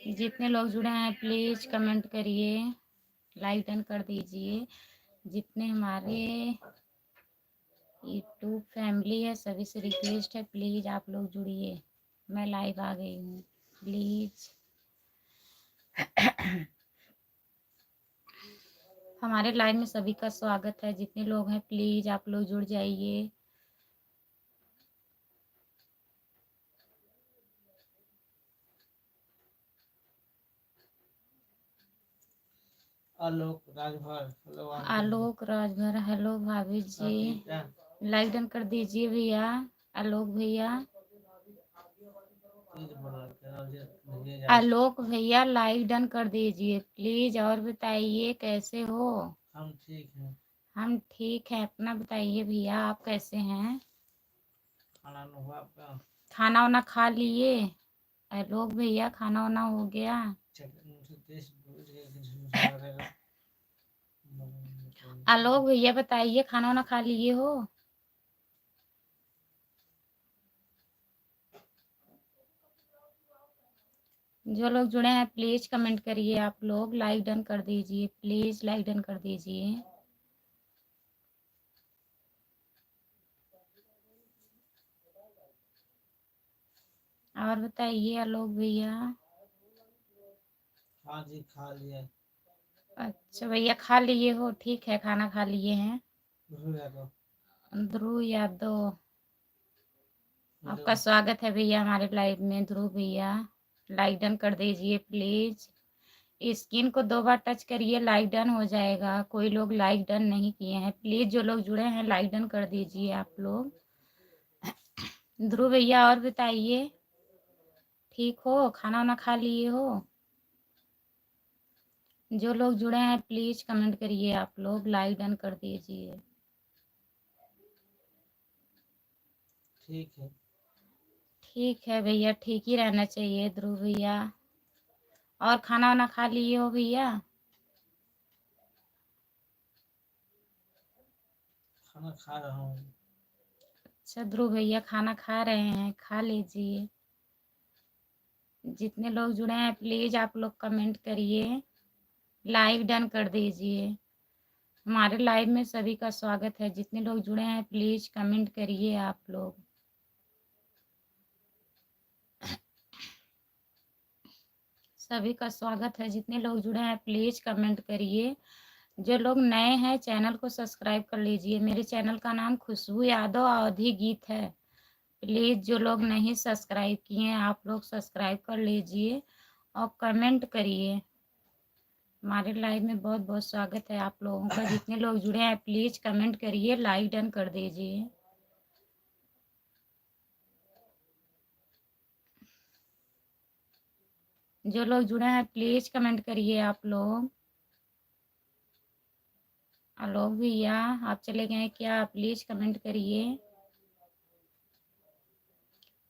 जितने लोग जुड़े हैं प्लीज कमेंट करिए, लाइक डन कर दीजिए। जितने हमारे यूट्यूब फैमिली है सभी से रिक्वेस्ट है प्लीज आप लोग जुड़िए। मैं लाइव आ गई हूँ प्लीज। हमारे लाइव में सभी का स्वागत है। जितने लोग हैं प्लीज आप लोग जुड़ जाइए। आलोक राजभर हेलो भाभी जी, लाइक डन कर दीजिए भैया। आलोक भैया, आलोक भैया लाइक डन कर दीजिए प्लीज। और बताइए कैसे हो? हम ठीक हैं। हम ठीक हैं, अपना बताइए भैया आप कैसे हैं? खाना वाना खा लिए? आलोक भैया खाना वाना हो गया? आलोक भैया बताइए खाना वाना खा लिए हो? जो लोग जुड़े हैं प्लीज कमेंट करिए। आप लोग लाइक डन कर दीजिए प्लीज, लाइक डन कर दीजिए। और बताइए आलोक भैया। हाँ जी खा लिए। अच्छा भैया खा लिए हो, ठीक है खाना खा लिए हैं। ध्रुव यादव, आपका स्वागत है भैया हमारे लाइव में। ध्रुव भैया लाइक डन कर दीजिए प्लीज। स्क्रीन को 2 बार टच करिए, लाइक डन हो जाएगा। कोई लोग लाइक डन नहीं किए हैं, प्लीज जो लोग जुड़े हैं लाइक डन कर दीजिए आप लोग। ध्रुव भैया और बताइए ठीक हो, खाना वाना खा लिए हो? जो लोग जुड़े हैं प्लीज कमेंट करिए, आप लोग लाइक डन कर दीजिए। ठीक है, ठीक है भैया, ठीक ही रहना चाहिए ध्रुव भैया। और खाना वाना खा लिए हो भैया? खाना खा रहा हूँ। अच्छा ध्रुव भैया खाना खा रहे हैं, खा लीजिए। जितने लोग जुड़े हैं प्लीज आप लोग कमेंट करिए, लाइक डन कर दीजिए। हमारे लाइव में सभी का स्वागत है। जितने लोग जुड़े हैं प्लीज कमेंट करिए आप लोग। सभी का स्वागत है। जितने लोग जुड़े हैं प्लीज कमेंट करिए। जो लोग नए हैं चैनल को सब्सक्राइब कर लीजिए। मेरे चैनल का नाम खुशबू यादव अवधी गीत है। प्लीज जो लोग नहीं सब्सक्राइब किए हैं आप लोग सब्सक्राइब कर लीजिए और कमेंट करिए। हमारे लाइव में बहुत बहुत स्वागत है आप लोगों का। जितने लोग जुड़े हैं प्लीज कमेंट करिए, लाइक डन कर दीजिए। जो लोग जुड़े हैं प्लीज कमेंट करिए आप लोग। आलोक भैया आप चले गए क्या? प्लीज कमेंट करिए।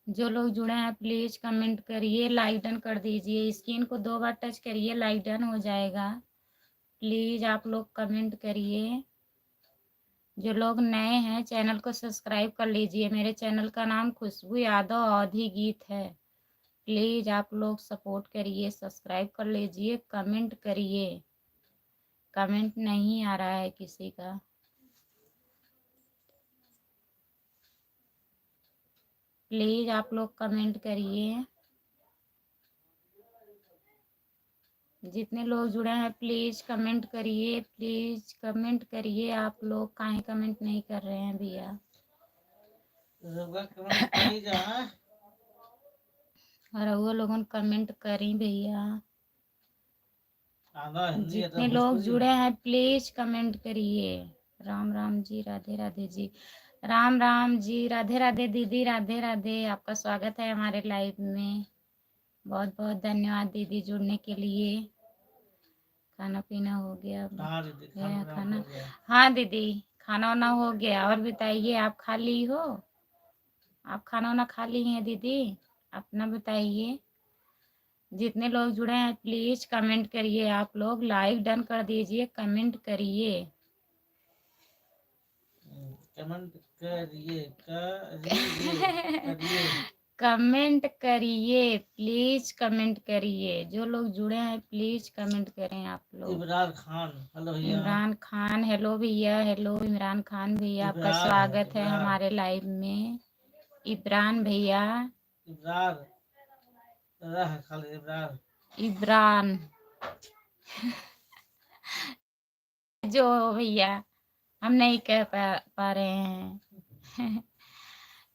जो लोग जुड़े हैं प्लीज कमेंट करिए, लाइक डन कर दीजिए। स्क्रीन को 2 बार टच करिए, लाइक डन हो जाएगा। प्लीज आप लोग कमेंट करिए। जो लोग नए हैं चैनल को सब्सक्राइब कर लीजिए। मेरे चैनल का नाम खुशबू यादव अवधी गीत है। प्लीज आप लोग सपोर्ट करिए, सब्सक्राइब कर लीजिए, कमेंट करिए। कमेंट नहीं आ रहा है किसी का। प्लीज आप लोग कमेंट करिए। जितने लोग जुड़े हैं प्लीज कमेंट करिए, प्लीज कमेंट करिए। आप लोग काहे कमेंट नहीं कर रहे हैं भैया? और वो लोगों कमेंट करी भैया। जितने लोग जुड़े हैं प्लीज कमेंट करिए। राम राम जी, राधे राधे जी। राम राम जी, राधे राधे दीदी, राधे राधे। आपका स्वागत है हमारे लाइव में। बहुत बहुत धन्यवाद दीदी जुड़ने के लिए। खाना पीना हो गया? गया खाना? हाँ दीदी खाना वाना हो गया। और बताइए आप खा ली हो? आप खाना वाना खा ली हैं दीदी? अपना बताइए। जितने लोग जुड़े हैं प्लीज कमेंट करिए। आप लोग लाइक डन कर दीजिए, कमेंट करिए। कमेंट करिए करिए कमेंट करिए प्लीज, कमेंट करिए। जो लोग जुड़े हैं प्लीज कमेंट करें आप लोग। इमरान खान, हेलो भैया। इमरान खान, हेलो भैया। हेलो इमरान खान भैया, आपका इब्रार है, स्वागत है इब्रार। हमारे लाइव में। इब्रान भैया, इब्रार रह खाली इब्रार। इब्रान जो भैया हम नहीं कह पा रहे हैं।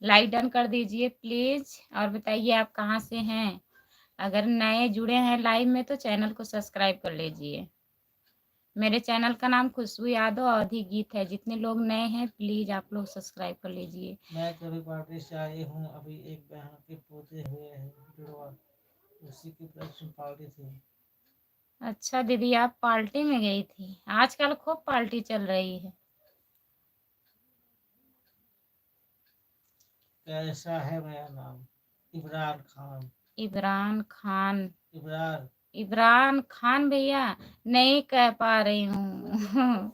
लाइक डन कर दीजिए प्लीज और बताइए आप कहाँ से हैं। अगर नए जुड़े हैं लाइव में तो चैनल को सब्सक्राइब कर लीजिए। मेरे चैनल का नाम खुशबू यादव अवधी गीत है। जितने लोग नए हैं प्लीज आप लोग सब्सक्राइब कर लीजिए। मैं कभी पार्टी से आई हूँ, अभी एक बहन के पोते हुए हैं जुड़वा, उसी की प्रोडक्शन पार्टी थी। अच्छा दीदी, आप पार्टी में गई थी? आजकल खूब पार्टी चल रही है। कैसा है मेरा नाम? इमरान खान। इमरान खान, इब्रार। इमरान खान भैया नहीं कह पा रही हूँ।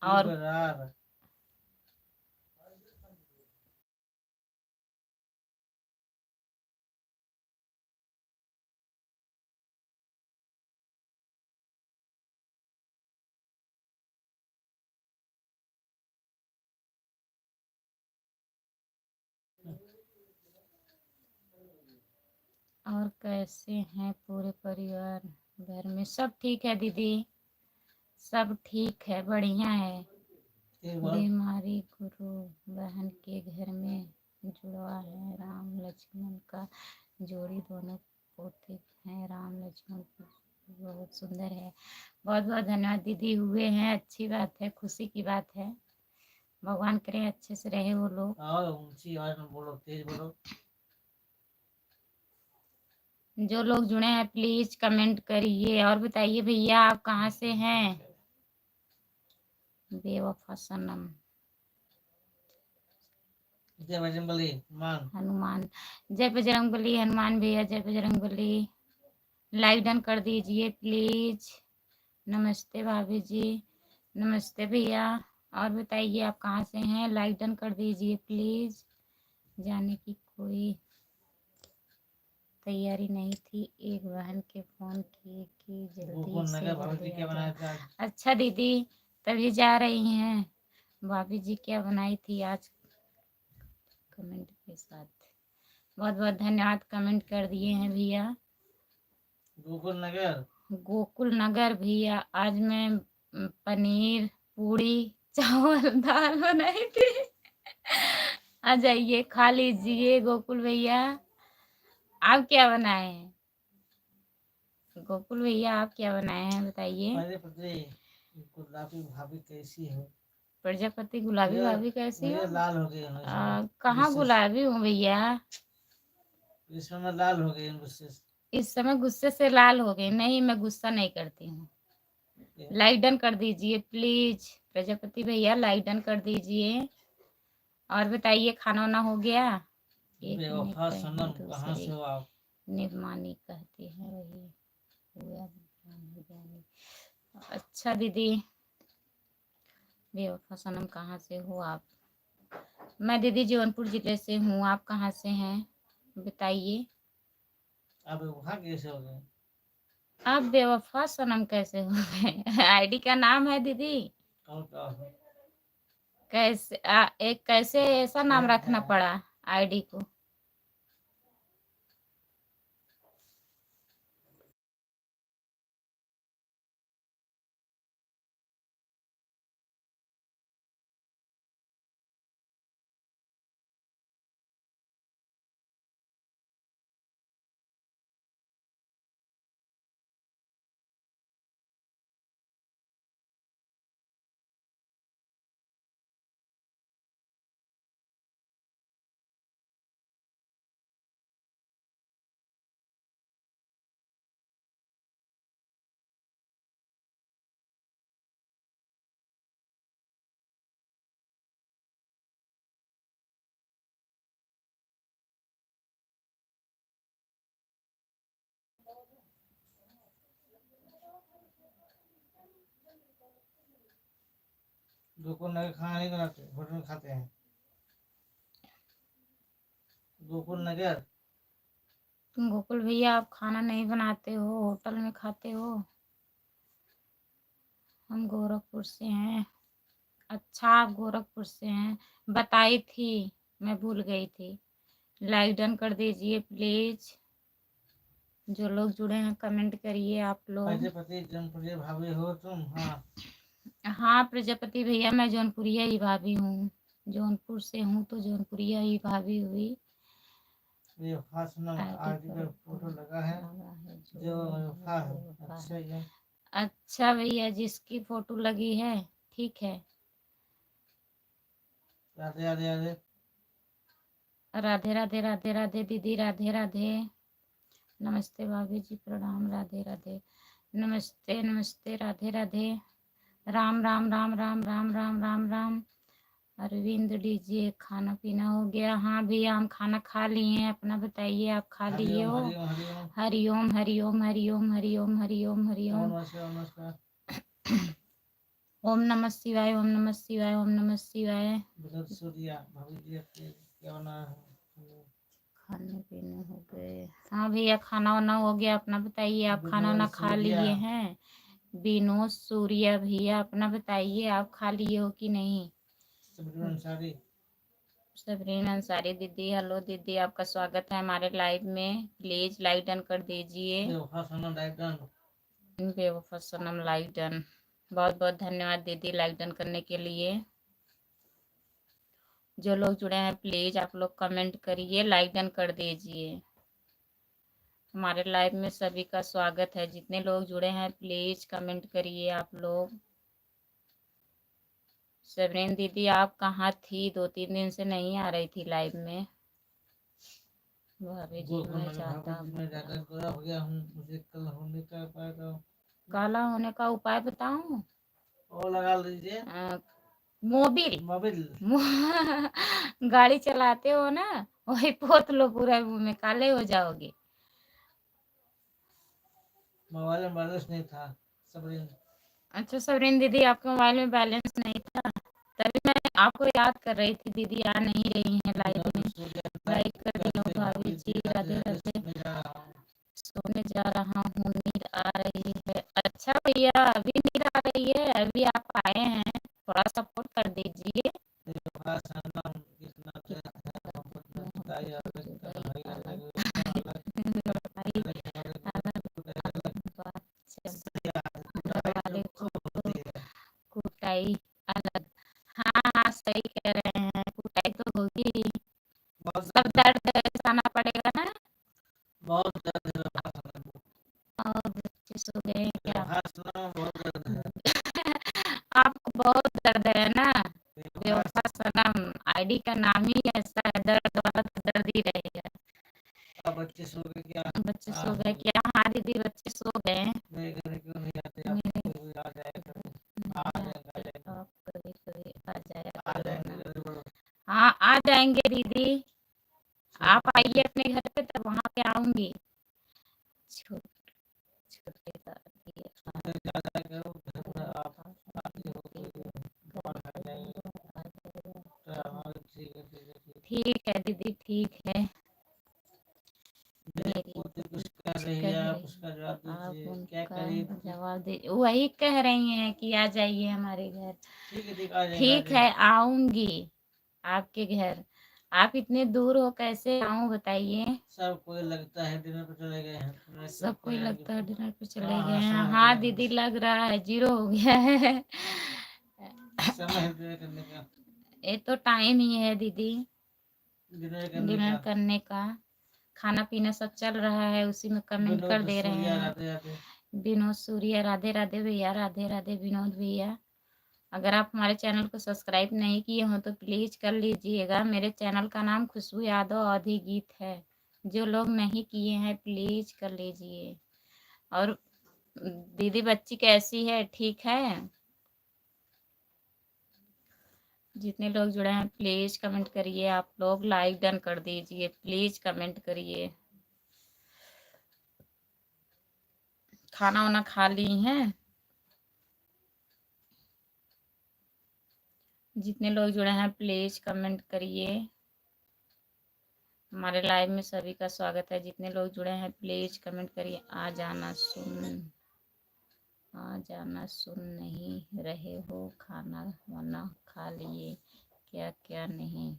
और इब्रार। और कैसे हैं पूरे परिवार? घर में सब ठीक है दीदी, सब ठीक है, बढ़िया है। बीमारी गुरु बहन के घर में जुड़वा है, राम लक्ष्मण का जोड़ी, दोनों पोते हैं राम लक्ष्मण, बहुत सुंदर है। बहुत बहुत धन्यवाद दीदी, हुए हैं, अच्छी बात है, खुशी की बात है। भगवान करे अच्छे से रहे वो लोग। और ऊंची आवाज में बोलो, तेज बोलो। जो लोग जुड़े हैं प्लीज कमेंट करिए और बताइए भैया आप कहाँ से हैं। बेवफा सनम, जय बजरंगबली हनुमान। हनुमान, जय बजरंगबली हनुमान भैया, जय बजरंगबली। लाइक डन कर दीजिए प्लीज। नमस्ते भाभी जी, नमस्ते भैया। और बताइए आप कहाँ से हैं, लाइक डन कर दीजिए प्लीज। जाने की कोई तैयारी नहीं थी, एक बहन के फोन किए कि जल्दी से जल्दी आ जाओ। अच्छा दीदी, तभी जा रही हैं। भाभी जी क्या बनाई थी आज कमेंट के साथ? बहुत बहुत धन्यवाद, कमेंट कर दिए हैं भैया। गोकुल नगर, गोकुल नगर भैया, आज मैं पनीर पूड़ी चावल दाल बनाई थी। आ जाइए खा लीजिए गोकुल भैया। आप क्या बनाए हैं गोकुल भैया, आप क्या बनाए हैं बताइए। गुलाबी भाभी कैसी हो? प्रजापति गुलाबी भाभी कैसी हो? लाल हो गई कहाँ गुलाबी हूँ भैया? इस समय लाल हो गई गुस्से से। इस समय गुस्से से लाल हो गई? नहीं, मैं गुस्सा नहीं करती हूँ। लाइक डन कर दीजिए प्लीज प्रजापति भैया, लाइक डन कर दीजिए। और बताइए खाना वाना हो गया? एक बेवफा सनम कहाँ से हो आप? निर्मानी कहती है वही हुआ। अच्छा दीदी, बेवफा सनम कहाँ से हो आप? मैं दीदी जौनपुर जिले से हूँ, आप कहाँ से हैं बताइए। आप बेवफा कैसे हो गए? आप बेवफा सनम कैसे हो गए? आईडी का नाम है दीदी। कैसे एक कैसे ऐसा नाम रखना पड़ा आईडी को? गोकुल नगर खाना नहीं बनाते, होटल में खाते हैं। गोकुल नगर तुम गोकुल भैया आप खाना नहीं बनाते हो, होटल में खाते हो। हम गोरखपुर से हैं। अच्छा आप गोरखपुर से हैं, बताई थी, मैं भूल गई थी। लाइक डन कर दीजिए प्लीज। जो लोग जुड़े हैं कमेंट करिए आप लोग। प्रजापति जनप्रिय भाभी हो तुम? हाँ हाँ प्रजापति भैया मैं जौनपुरिया ही भाभी हूँ, जौनपुर से हूँ तो जौनपुरिया ही भाभी हुई। ये खास नाम आईडी आरती पे फोटो लगा है जो वफा है। अच्छा ये अच्छा भैया जिसकी फोटो लगी है ठीक है। राधे राधे राधे। राधे राधे राधे राधे दीदी, राधे राधे। नमस्ते भाभी जी, प्रणाम, राधे राधे। नमस्ते नमस्ते, राधे राधे। राम राम राम राम राम राम राम राम। अरविंद डीजे खाना पीना हो गया? हाँ भैया हम खाना खा लिए हैं, अपना बताइए आप खा लिए हरिओम हो? हरिओम हरिओम। हरिओम हरिओम हरिओम हरिओम हरिओम हरिओम। नमस्कार नमस्कार। ओम नमः शिवाय, ओम नमः शिवाय, ओम नमः शिवाय। विनोद सूर्या भाभी जी आपके क्या बना है? खाने पीने हो गए? हाँ भैया खाना वाना हो गया, अपना बताइए आप खाना वाना विनोद खा सूर्या लिए हैं? विनोद सूर्या भैया अपना बताइए आप खा लिए हो कि नहीं? सबरीन अंसारी। सबरीन अंसारी दीदी, हेलो दीदी, आपका स्वागत है हमारे लाइव में। प्लीज लाइक डन कर दीजिए। बेवफा सनम लाइक डन। बेवफा सनम लाइक डन। बहुत बहुत धन्यवाद दीदी लाइक डन करने के लिए। जो लोग जुड़े हैं प्लीज आप लोग कमेंट करिए, लाइक डन कर दीजिए। हमारे लाइव में सभी का स्वागत है। जितने लोग जुड़े हैं प्लीज कमेंट करिए आप लोग। सबरीन दीदी आप कहाँ थी? 2-3 दिन से नहीं आ रही थी लाइव में। भाभी जी मैं जाता मैं जाकर गोरा हो गया हूँ, मुझे कल होने का उपाय दो। काला होने का उपाय बताऊं? और लगा लीजिए मोबिल। मोबिल। गाड़ी चलाते हो ना, वही पोत लो, पूरा मुंह में काले हो जाओगे। मोबाइल में बैलेंस नहीं था सबरीन। अच्छा सबरीन दीदी आपके मोबाइल में बैलेंस नहीं था, तभी मैं आपको याद कर रही थी। दीदी आ नहीं रही हैं लाइव में। लाइक कर दिया भाभी जी, राधे राधे। सोने जा रहा हूँ, नींद आ रही है। अच्छा भैया अभी नींद आ रही है? अभी आप आए हैं, थोड़ा सपोर्ट कर दीजिए। कुटाई अलग। हाँ हाँ सही कह रहे हैं, कुटाई तो होगी ही। सब दर्द सहना पड़ेगा ना। बहुत दर्द है। और बच्चे सो गए हैं क्या? बहुत दर्द है। आपको बहुत दर्द है ना? बेवफा सनम आईडी का नाम ही ऐसा है, दर्द वाला तो दर्द ही रहेगा। अब बच्चे सो गए क्या? बच्चे सो गए क्या? हाँ दीदी बच्चे सो गए। मेरे घर क्यों नहीं आते? मेरे कोई आ जाएगा कभी। आ जाएगा आप कभी कभी आ जाया आ करो ना। जाएंगे। हाँ आ जाएंगे दीदी, आप आइए अपने घर पे तब वहां पे आऊंगी। छोटे छोटे दादी ठीक है दीदी ठीक है। मेरी कुछ कर रही है, आप उसका जवाब दीजिए। क्या करिए? जवाब दे, वही कह रही हैं कि आ जाइए हमारे घर। ठीक है ठीक, आ जाएंगे ठीक है आऊंगी आपके घर। आप इतने दूर हो कैसे आऊं बताइए? सब कोई लगता है डिनर पे चले गए हैं। सब कोई लगता है डिनर पे चले हाँ, गए हैं। समय हो हाँ गया। दीदी लग रहा है 0 हो गया है। समय है डिनर करने का। ये तो टाइम ही है दीदी डिनर डिनर करने का। खाना पीना सब चल रहा है, उसी में कमेंट कर दे रहे हैं। राधे राधे। विनोद सूर्या राधे राधे भैया, राधे राधे विनोद भैया। अगर आप हमारे चैनल को सब्सक्राइब नहीं किए हो तो प्लीज कर लीजिएगा। मेरे चैनल का नाम खुशबू यादव अवधी गीत है। जो लोग नहीं किए हैं प्लीज कर लीजिए। और दीदी बच्ची कैसी है? ठीक है? जितने लोग जुड़े हैं प्लीज कमेंट करिए आप लोग, लाइक डन कर दीजिए, प्लीज कमेंट करिए। खाना वाना खा ली हैं? जितने लोग जुड़े हैं प्लीज कमेंट करिए। हमारे लाइव में सभी का स्वागत है। जितने लोग जुड़े हैं प्लीज कमेंट करिए। आ जाना सुन नहीं रहे हो, खाना वाना खा लिए क्या? क्या नहीं?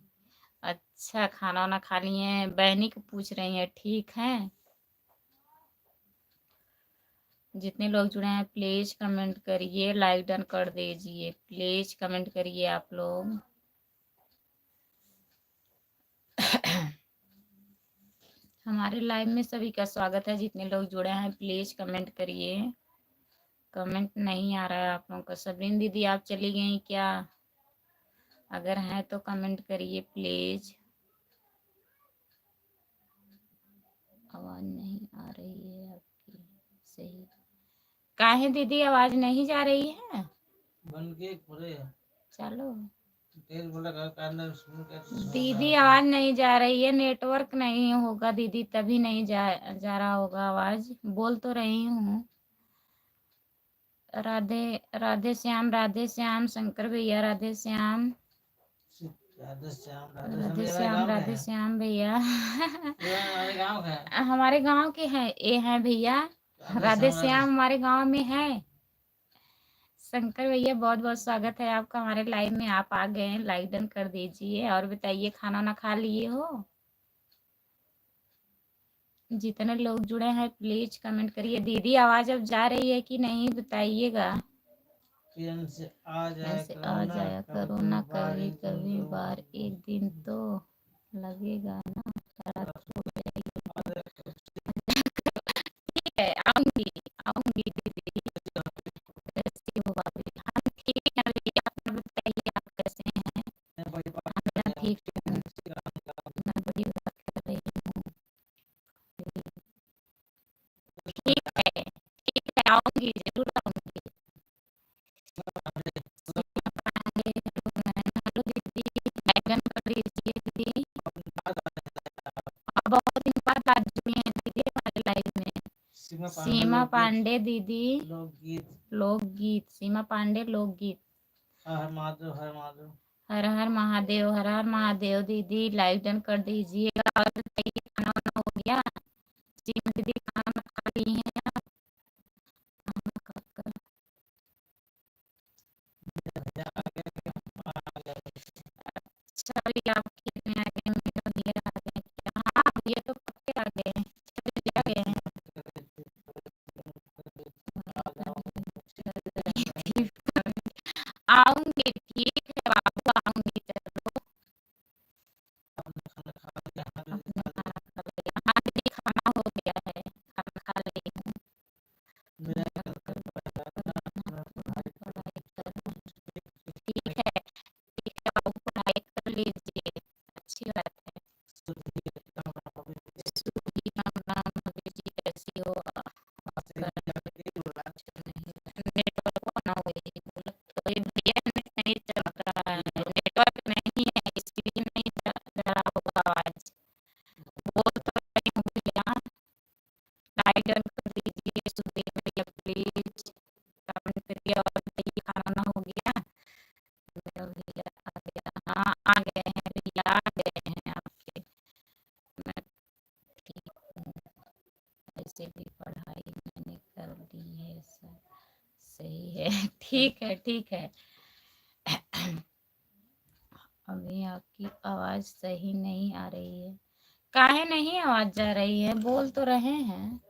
अच्छा, खाना वाना खा लिए? बहनी को पूछ रही है, ठीक है। जितने लोग जुड़े हैं प्लीज कमेंट करिए, लाइक डन कर दीजिए। प्लीज कमेंट करिए आप लोग। हमारे लाइव में सभी का स्वागत है। जितने लोग जुड़े हैं प्लीज कमेंट करिए। कमेंट नहीं आ रहा है आप लोगों का। सबरीन दीदी आप चली गई क्या? अगर है तो कमेंट करिए प्लीज। आवाज नहीं आ रही है आपकी सही। काहे दीदी आवाज नहीं जा रही है? बन के पूरे चलो तेल बोला घर का अंदर सुन के दीदी आवाज नहीं जा रही है, नेटवर्क नहीं होगा दीदी, तभी नहीं जा रहा होगा आवाज। बोल तो रही हूँ। राधे राधे श्याम शंकर भैया, राधे श्याम राधे श्याम भैया। हमारे गाँव है, हमारे गांव के हैं ये हैं भैया। राधे श्याम हमारे गांव में है। शंकर भैया बहुत बहुत स्वागत है आपका हमारे लाइव में। आप आ गए हैं, लाइक डन कर दीजिए। और बताइए, खाना ना खा लिए हो? जितने लोग जुड़े हैं प्लीज कमेंट करिए। दीदी आवाज अब जा रही है कि नहीं बताइएगा। से आ जाया करो ना कभी कभी बार, एक दिन तो लगेगा ना। ठीक है, आऊंगी आऊंगी दीदी। कैसी हो भाभी? हम ठीक है भैया, अपना बताइए आप कैसे हैं? मैं ठीक हूँ, मैं बड़ी बात कर रही हूँ। ठीक है, आऊंगी जरूर आऊंगी। हेलो दीदी, बैगन कर दीजिए दीदी। बहुत दिन बाद आज जुड़ी हैं दीदी हमारे लाइव में। सीमा पांडे दीदी, लोकगीत। सीमा पांडे लोकगीत। हर महादेव हर महादेव हर हर महादेव, हर हर महादेव दीदी, लाइक डन कर दीजिएगा। और बताइए, खाना वाना हो गया? सीमा दीदी खाना वाना खा ली हैं आप? खाना खाकर अच्छा भैया आप खेत में आ गए, मेरे भैया आ गए क्या? हाँ भैया तो कब के आ गए हैं, 6 बजे आ गए हैं। आऊंगी, ठीक है बाबू, आऊंगी। चलो अपना खाना खा लिया? हाँ दीदी खाना हो गया है, खाना खा ली हूँ। ठीक है, ठीक है बाबू, पढ़ाई कर लीजिए, अच्छी बात है। सुधी राम राम भगत जी, कैसी हो? नेटवर्क ना हो, तो ये भैया नेट नहीं चल रहा है, नेटवर्क नहीं है, इसलिए नहीं जा रहा होगा आवाज। बोल तो रही हूँ भैया, लाइक डन कर दीजिए। सुधीर भैया प्लीज कमेंट करिए। और बताइए, खाना ना हो गया? मेरा भैया आ गया, हाँ आ गए हैं भैया, आ गए हैं आपके। मैं ठीक हूँ, ऐसे भी पढ़ाई मैंने कर ली है सर। सही है। ठीक है, ठीक है। अभी आपकी आवाज सही नहीं आ रही है। काहे नहीं आवाज जा रही है? बोल तो रहे हैं।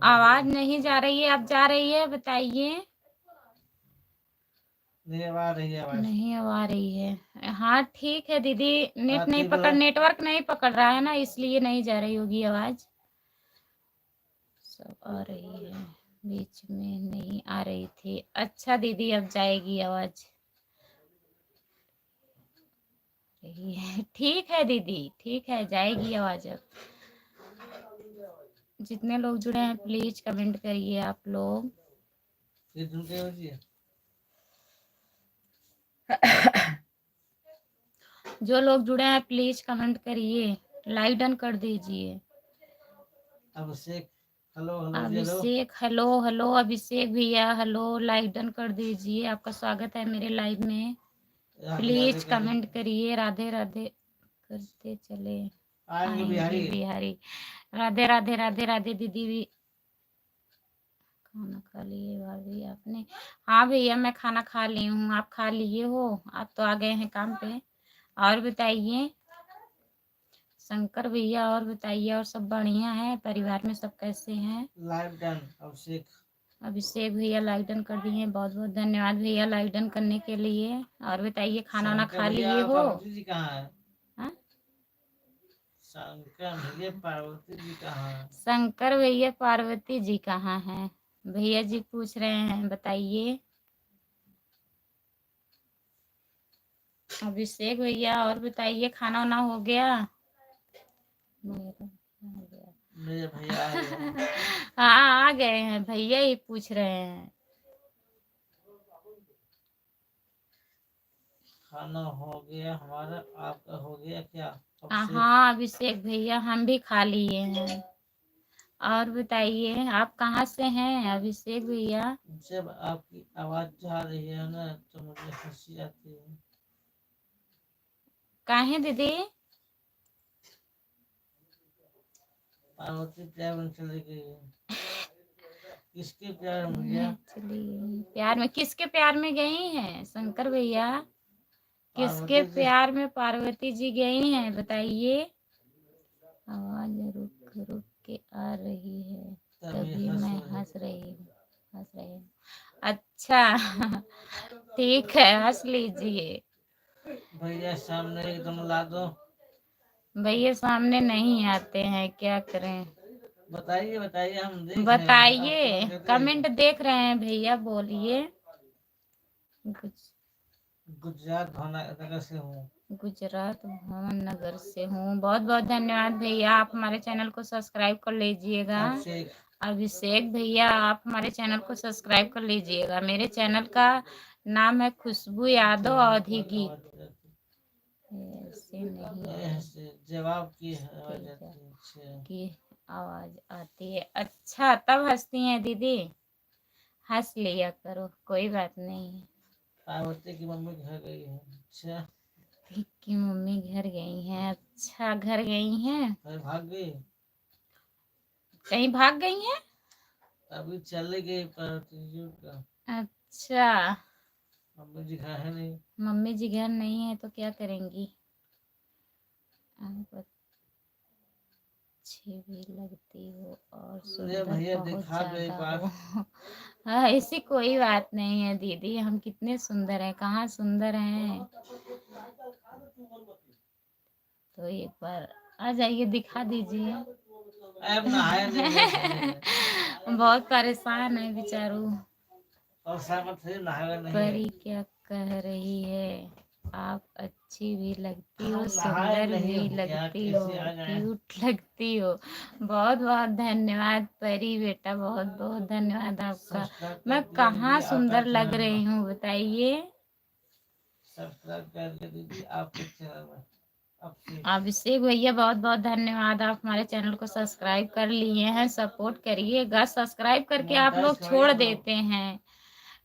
आवाज नहीं जा रही है, अब जा रही है? बताइए। नहीं आ रही है आवाज, नहीं अब आ रही है। हाँ ठीक है दीदी, नेटवर्क नहीं पकड़ रहा है ना, इसलिए नहीं जा रही होगी आवाज। सब आ रही है, बीच में नहीं आ रही थी। अच्छा दीदी अब जाएगी आवाज। रही है, ठीक है दीदी, ठीक है, जाएगी आवाज अब। जितने लोग जुड़े हैं प्लीज कमेंट करिए आप लोग। जो लोग जुड़े हैं प्लीज कमेंट करिए, लाइक डन कर दीजिए। अभिषेक हेलो हेलो जी, हेलो अभिषेक हेलो हेलो अभिषेक भैया हेलो, लाइक डन कर दीजिए। आपका स्वागत है मेरे लाइव में। राधे प्लीज राधे कमेंट करिए। राधे राधे करते चले आएंगे बिहारी। बिहारी। राधे राधे राधे राधे दीदी भी। खाना खा लिए भाभी आपने? हाँ भैया मैं खाना खा ली हूँ। आप खा लिए हो? आप तो आ गए हैं काम पे। और बताइए शंकर भैया, और बताइए और सब बढ़िया है? परिवार में सब कैसे हैं? लाइव डन अभिषेक। अभिषेक भैया लाइक डन कर दिए, बहुत बहुत धन्यवाद भैया लाइक डन करने के लिए। और बताइए खाना वाना शंकर खा भैया लिए और हो? पार्वती जी कहाँ है? हाँ? शंकर भैया पार्वती जी कहाँ है? शंकर भैया पार्वती जी कहाँ हैं? भैया जी पूछ रहे हैं, बताइए। अभिषेक भैया और बताइए खाना वाना हो गया? मेरा हो गया। मेरे भैया आ गए। हाँ आ गए हैं, भैया ही पूछ रहे हैं। खाना हो गया हमारा, आपका हो गया क्या अभिषेक? हाँ अभिषेक भैया हम भी खा लिए हैं। और बताइए आप कहाँ से हैं अभिषेक भैया? जब आपकी आवाज जा रही है ना तो मुझे हंसी आती है। काहे दीदी? पार्वती प्यार में चली गई है। किसके प्यार में भैया? चलिए प्यार में, किसके प्यार में गई हैं शंकर भैया? किसके पार्वती जी। प्यार में पार्वती जी गई हैं बताइए? आवाज रुक रुक के आ रही है तभी मैं हंस रही हूँ। अच्छा ठीक है हंस लीजिए। भैया सामने एकदम ला दो। भैया सामने नहीं आते हैं, क्या करें? बताइए बताइए हम देख रहे हैं। बताइए कमेंट देख रहे हैं भैया, बोलिए। गुजरात भावनगर से हूँ। गुजरात भवन नगर से हूँ। बहुत बहुत धन्यवाद भैया, आप हमारे चैनल को सब्सक्राइब कर लीजिएगा। अभिषेक भैया आप हमारे चैनल को सब्सक्राइब कर लीजिएगा। मेरे चैनल का नाम है खुशबू यादव औधीगी। ऐसे नहीं जवाब की आवाज आती है। अच्छा तब हंसती हैं दीदी? हंस लिया करो, कोई बात नहीं। पार्वती की मम्मी घर गई है। अच्छा की मम्मी घर गई हैं? अच्छा घर गई हैं, भाग गई? कहीं भाग गई हैं? अभी चले गई पार्वती जी का। अच्छा मम्मी जी घर है नहीं। मम्मी जी घर नहीं है तो क्या करेंगी? आप अच्छी भी लगती हो और सुंदर बहुत ज्यादा हो। हाँ ऐसी कोई बात नहीं है दीदी, हम कितने सुंदर हैं, कहाँ सुंदर हैं। तो एक बार आ जाइए दिखा दीजिए। बहुत परेशान है बेचारू। परी क्या कह रही है? आप अच्छी भी लगती हो, सुंदर भी लगती हो, क्यूट लगती हो। बहुत बहुत धन्यवाद परी बेटा, बहुत बहुत धन्यवाद आपका। मैं कहाँ सुंदर लग रही हूँ बताइए? सब्सक्राइब करके दीदी आपके चैनल में। अभिषेक भैया बहुत बहुत धन्यवाद, आप हमारे चैनल को सब्सक्राइब कर लिए हैं। सपोर्ट करिएगा, सब्सक्राइब करके आप लोग छोड़ देते हैं।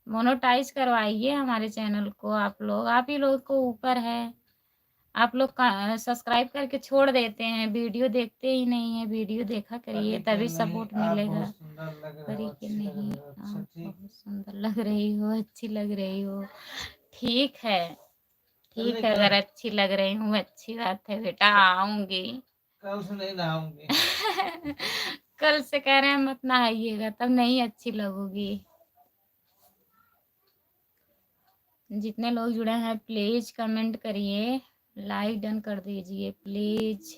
मोनेटाइज करवाइए हमारे चैनल को। आप ही लोग को ऊपर है, आप लोग सब्सक्राइब करके छोड़ देते हैं, वीडियो देखते ही नहीं है। वीडियो देखा करिए तभी सपोर्ट मिलेगा। परी के नहीं आप बहुत सुंदर लग रही हो, अच्छी लग रही हो। ठीक है ठीक है, अगर अच्छी लग रही हूँ अच्छी बात है बेटा, आऊंगी। कल से नहीं नहाऊंगी। कल से कह रहे हैं मत नहाइएगा, तब नहीं अच्छी लगोगी। जितने लोग जुड़े हैं प्लीज कमेंट करिए, लाइक डन कर दीजिए प्लीज।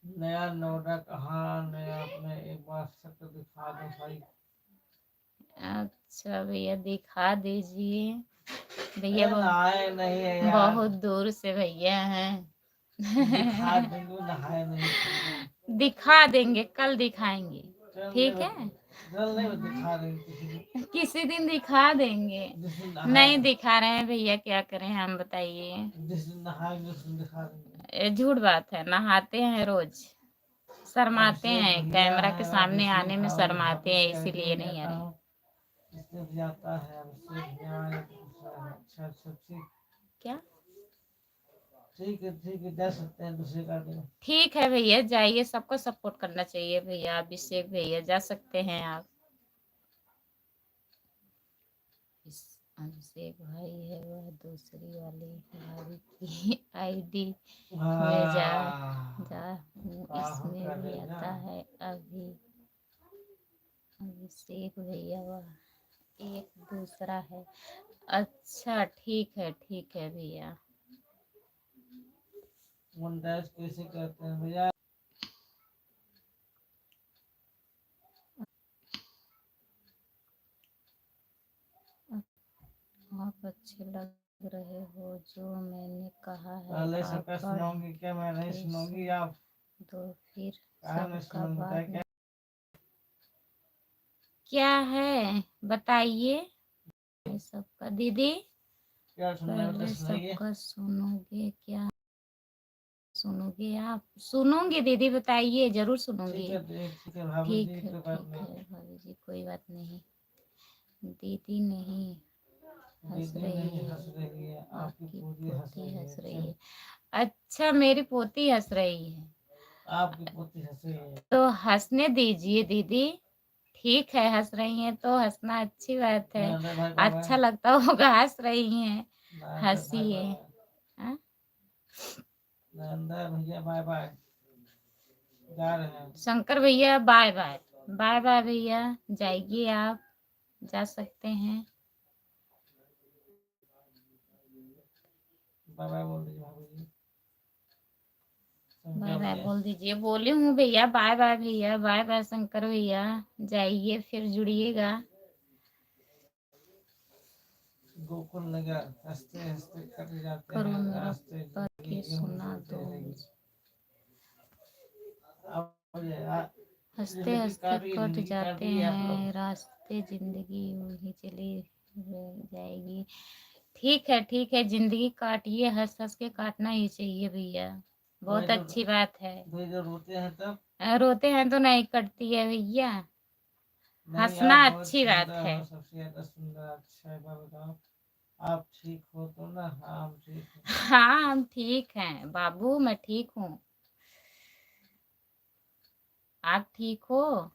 नया नोटा कहाँ? नया अपने एक बार शक्ल दिखा दो भाई। अच्छा भैया दिखा दीजिए। भैया नहीं है यार। बहुत दूर से भैया हैं। दिखा देंगे, नहाए नहीं। दिखा देंगे, कल दिखाएंगे, ठीक है? कल नहीं दिखा देंगे, किसी दिन दिखा देंगे। नहीं दिखा रहे हैं भैया, क्या करें हम बताइए? जिस दिन नहाएंगे उस दिन दिखा देंगे। झूठ बात है, नहाते हैं रोज, शर्माते अभिषेक हैं, भैया कैमरा के है, सामने अभिषेक आने में भाभी शर्माते हैं, भाभी इसीलिए कहते नहीं आ जाता रहे। हूँ, इसलिए भी आता है अभिषेक भैया ये दूसरा है। अच्छा अच्छा ठीक क्या ठीक है जा सकते हैं दूसरे गाड़ी में। ठीक है भैया, जाइए, सबको सपोर्ट करना चाहिए भैया। अभिषेक भैया जा सकते हैं आप। इस अभिषेक भाई है वह दूसरी वाली भाभी की आईडी में जा इसमें भी आता है अभी अभिषेक भैया, वह एक दूसरा है। अच्छा ठीक है भैया। मोनेटाइज कैसे करते हैं भैया? आप अच्छे लग रहे हो, जो मैंने कहा है पहले आप सबका पढ़ सुनाओगी क्या? मैं नहीं के सुनूंगी सुन आप दो, फिर कहा नहीं सबका सुनूंगी बाद क्या? क्या है बताइए। सबका दीदी क्या सुनना है पहले सुनाइए। सबका सुनोगे क्या? सुनोगे आप? सुनूंगी दीदी, बताइए, जरूर सुनूंगी। ठीक है भाभी जी कोई बात ठीक नहीं। है भाभी जी, कोई बात नहीं। दीदी नहीं हंस दीदी रही नहीं है, हंस रही है, आपकी आपकी पोती हंस पोती रही हंस है। रही है। अच्छा, मेरी पोती हंस रही है आपकी पोती हंस रही है। तो हंसने दीजिए दीदी। ठीक है, हंस रही हैं तो हंसना अच्छी बात है। नरेंद्र भाई बाय अच्छा बाय। लगता होगा, हंस रही हैं, नरेंद्र भाई हंसिए। Bye bye. हाँ? नरेंद्र भैया बाय बाय। जा रहे हैं। शंकर भैया बाय बाय। बाय बाय भैया, जाइए आप, जा सकते हैं। बाय बाय बोल दीजिए भाभी जी। बाय शंकर बाय भैया बोल दीजिए। बोले हूँ भैया, बाय बाय भैया, बाय बाय शंकर भैया, जाइए फिर जुड़िएगा। गोकुल नगर हंसते हंसते कट जाते करो हैं मेरा रास्ते, पढ़ जिंदगी के यूं ही सुना चलती दो रहेगी। मुझे। अब हंसते जिंदगी हंसते काट कट जिंदगी काट जाते दी है आप लोग। हैं रास्ते, जिंदगी यूं ही चली जाएगी। ठीक है, जिंदगी काटिए, हंस हंस के काटना ही चाहिए भैया, वही बहुत तो अच्छी बात है। वही जो रोते हैं तब। रोते हैं तो नहीं कटती है भैया, नहीं आप हंसना बहुत अच्छी बात सुंदर है। हो, सबसे ज्यादा सुंदर। अच्छा है बताओ, आप ठीक हो तो ना? हाँ हम ठीक हैं। हाँ हम ठीक हैं बाबू, मैं ठीक हूँ। आप ठीक हो?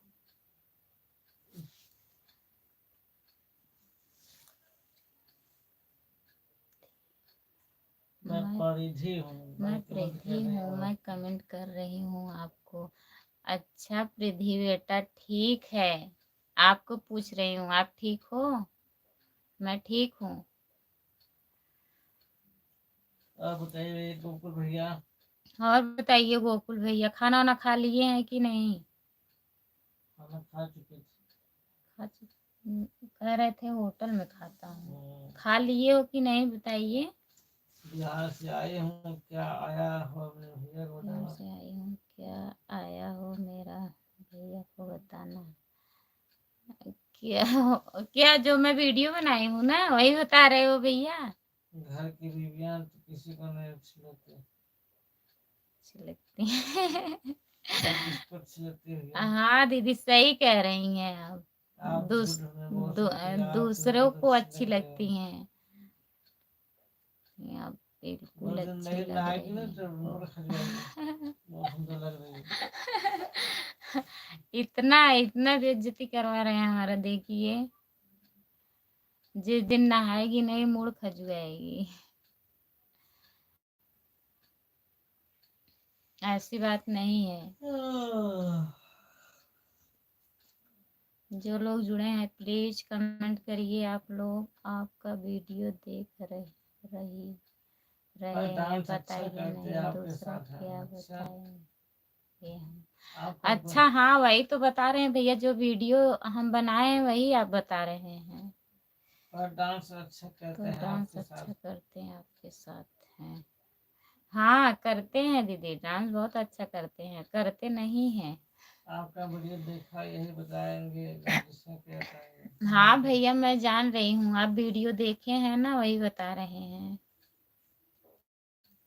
मैं मैं परिधि हूँ, मैं भाई कमेंट कर प्रिधि रहे हूँ, हो। मैं कमेंट कर रही हूँ आपको। अच्छा प्रिधि बेटा, ठीक है, आपको पूछ रही हूँ, आप ठीक हो? मैं ठीक हूँ। आप बताइए गोकुल भैया। और बताइए गोकुल भैया, खाना वाना खा लिए हैं कि नहीं? खाना खा चुके थे। कह रहे थे होटल में खाता हूँ, हम्म, खा लिए हो कि नहीं बताइए। बिहार से आए हूँ, क्या आया हो मेरे भैया को बिहार बताना। से आई हूँ, क्या आया हो मेरा भैया को बताना। क्या क्या जो मैं वीडियो बनाई हूँ ना, वही बता रहे हो भैया? घर की बीवियां तो किसी को नहीं अच्छी लगती। अच्छी लगती हैं। किसको अच्छी लगती है भैया? हाँ दीदी, सही कह रही हैं आप। आप झूठ में बोल सकती है, आपको दूसरों बहुत को अच्छी अच्छी लगती है। लगती हैं। आप दो बिल्कुल दिन अच्छी नहीं लग नहाएगी ना रही तो हो। मूड खा जाएगी। बहुत सुंदर लग रही है। इतना इतना बेइज्जती करवा रहे हैं हमारा, देखिए, जिस दिन नहाएगी नहीं मूड खजुआएगी। ऐसी बात नहीं है। जो लोग जुड़े हैं प्लीज कमेंट करिए। आप लोग आपका वीडियो देख रही रहे हैं, डांस अच्छा बताइए करते हैं, नहीं आपके दूसरा साथ है क्या अच्छा। बताएंगे हम। आपका अच्छा हाँ, वही तो बता रहे हैं भैया, जो वीडियो हम बनाए हैं वही आप बता रहे हैं। डांस अच्छा करते तो हैं डांस आपके साथ। अच्छा करते हैं, आपके साथ हैं। हाँ करते हैं दीदी, डांस बहुत अच्छा करते हैं, करते नहीं हैं। आपका वीडियो देखा यही बताएंगे, जिससे क्या बताएंगे। हाँ भैया, मैं जान रही हूँ, आप वीडियो देखे हैं ना, वही बता रहे हैं।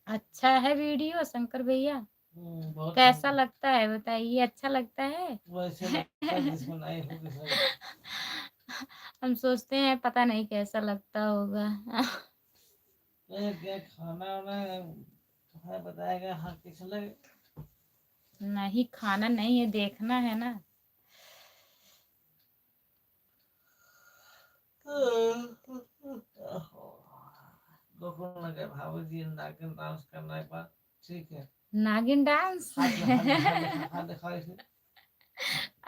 अच्छा है वीडियो शंकर भैया। बहुत कैसा सुंदर। लगता है बताइए, अच्छा लगता है? वैसे लगता है जिसको नहीं हो किसी। हम सोचते हैं पता नहीं कैसा लगता होगा। क्या खाना वाना है बताएगा, हाँ कैसा लगे। नहीं खाना नहीं है, देखना है ना। गोकुल नगर भाभी जी नागिन डांस करना एक बार। ठीक है। नागिन डांस। हाथ दिखाओ इसे।